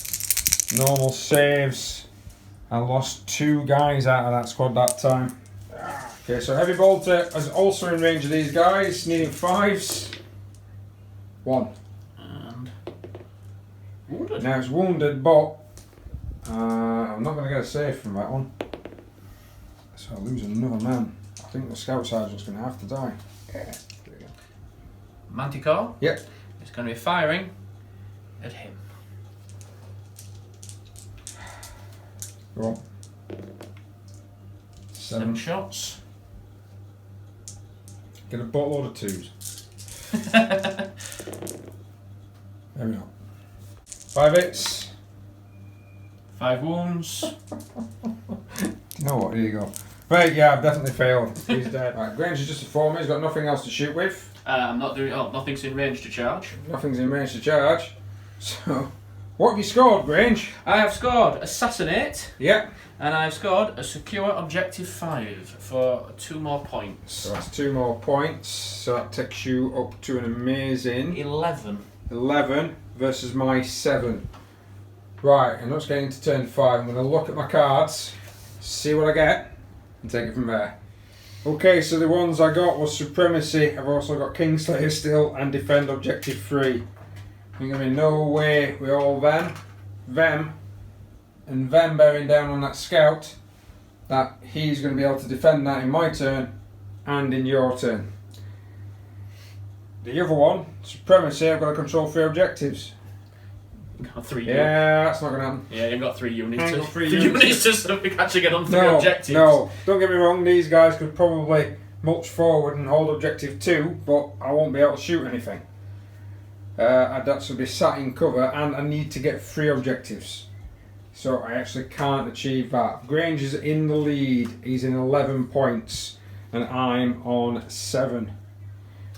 normal saves. I lost 2 guys out of that squad that time. Okay, so heavy bolter is also in range of these guys, needing 5s. 1. And wounded. Now it's wounded, but I'm not going to get a save from that one. So I'll lose another man. I think the scout sergeant's going to have to die. Yeah, there we go. Manticore. Yep. It's going to be firing at him. Go on. 7 shots. Get a boatload of 2s. There we go. 5 hits. 5 wounds. You know what? Here you go. Right, yeah, I've definitely failed. He's dead. Right, Grange is just a foreman. He's got nothing else to shoot with. I'm not doing. Oh, nothing's in range to charge. Nothing's in range to charge. So, what have you scored, Grange? I have scored Assassinate. Yep. And I've scored a Secure Objective 5 for 2 more points. So that's 2 more points. So that takes you up to an amazing 11. 11 versus my 7. Right, I'm not getting to turn 5. I'm going to look at my cards, see what I get, and take it from there. Okay, so the ones I got was Supremacy. I've also got Kingslayer still and Defend Objective 3. There's going to be no way with all them bearing down on that scout that he's going to be able to defend that in my turn and in your turn. The other one, Supremacy, I've got to control 3 objectives. Got 3 Yeah, that's not going to happen. Yeah, you've got 3 units. I've got 3 units just so we can actually get on 3 objectives. No, don't get me wrong, these guys could probably mulch forward and hold objective 2, but I won't be able to shoot anything. I'd actually be sat in cover and I need to get 3 objectives. So I actually can't achieve that. Grange is in the lead, he's in 11 points and I'm on 7.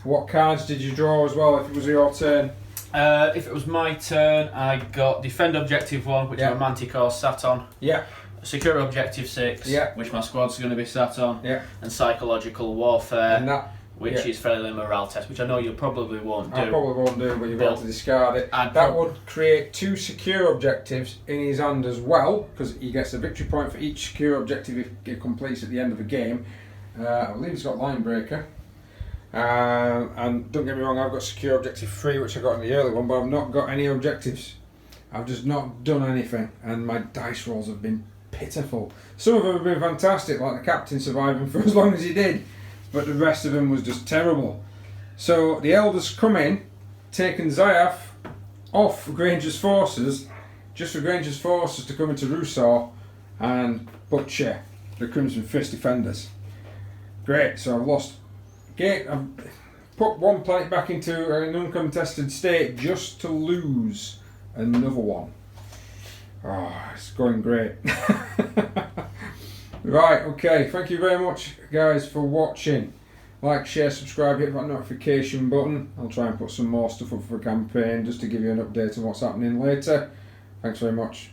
What cards did you draw as well if it was your turn? If it was my turn, I got Defend Objective 1, which my Manticore sat on. Yeah. Secure Objective 6, which my squad's going to be sat on. Yeah. And Psychological Warfare, And that which is fairly morale test, which I know you probably won't do. I probably won't do, but you'll be able to discard it. I'd That would create 2 secure objectives in his hand as well, because he gets a victory point for each secure objective if it completes at the end of the game. I believe he's got Line Breaker. And don't get me wrong, I've got secure objective 3, which I got in the early one, but I've not got any objectives. I've just not done anything, and my dice rolls have been pitiful. Some of them have been fantastic, like the captain surviving for as long as he did, but the rest of them was just terrible. So the elders come in, taking Zayth off Grange's forces, just for Grange's forces to come into Rousseau and butcher the Crimson Fist defenders. Great, so I've lost. I've put one planet back into an uncontested state just to lose another one. Oh, it's going great. Right, okay, thank you very much guys for watching. Like, share, subscribe, hit that notification button. I'll try and put some more stuff up for the campaign just to give you an update on what's happening later. Thanks very much.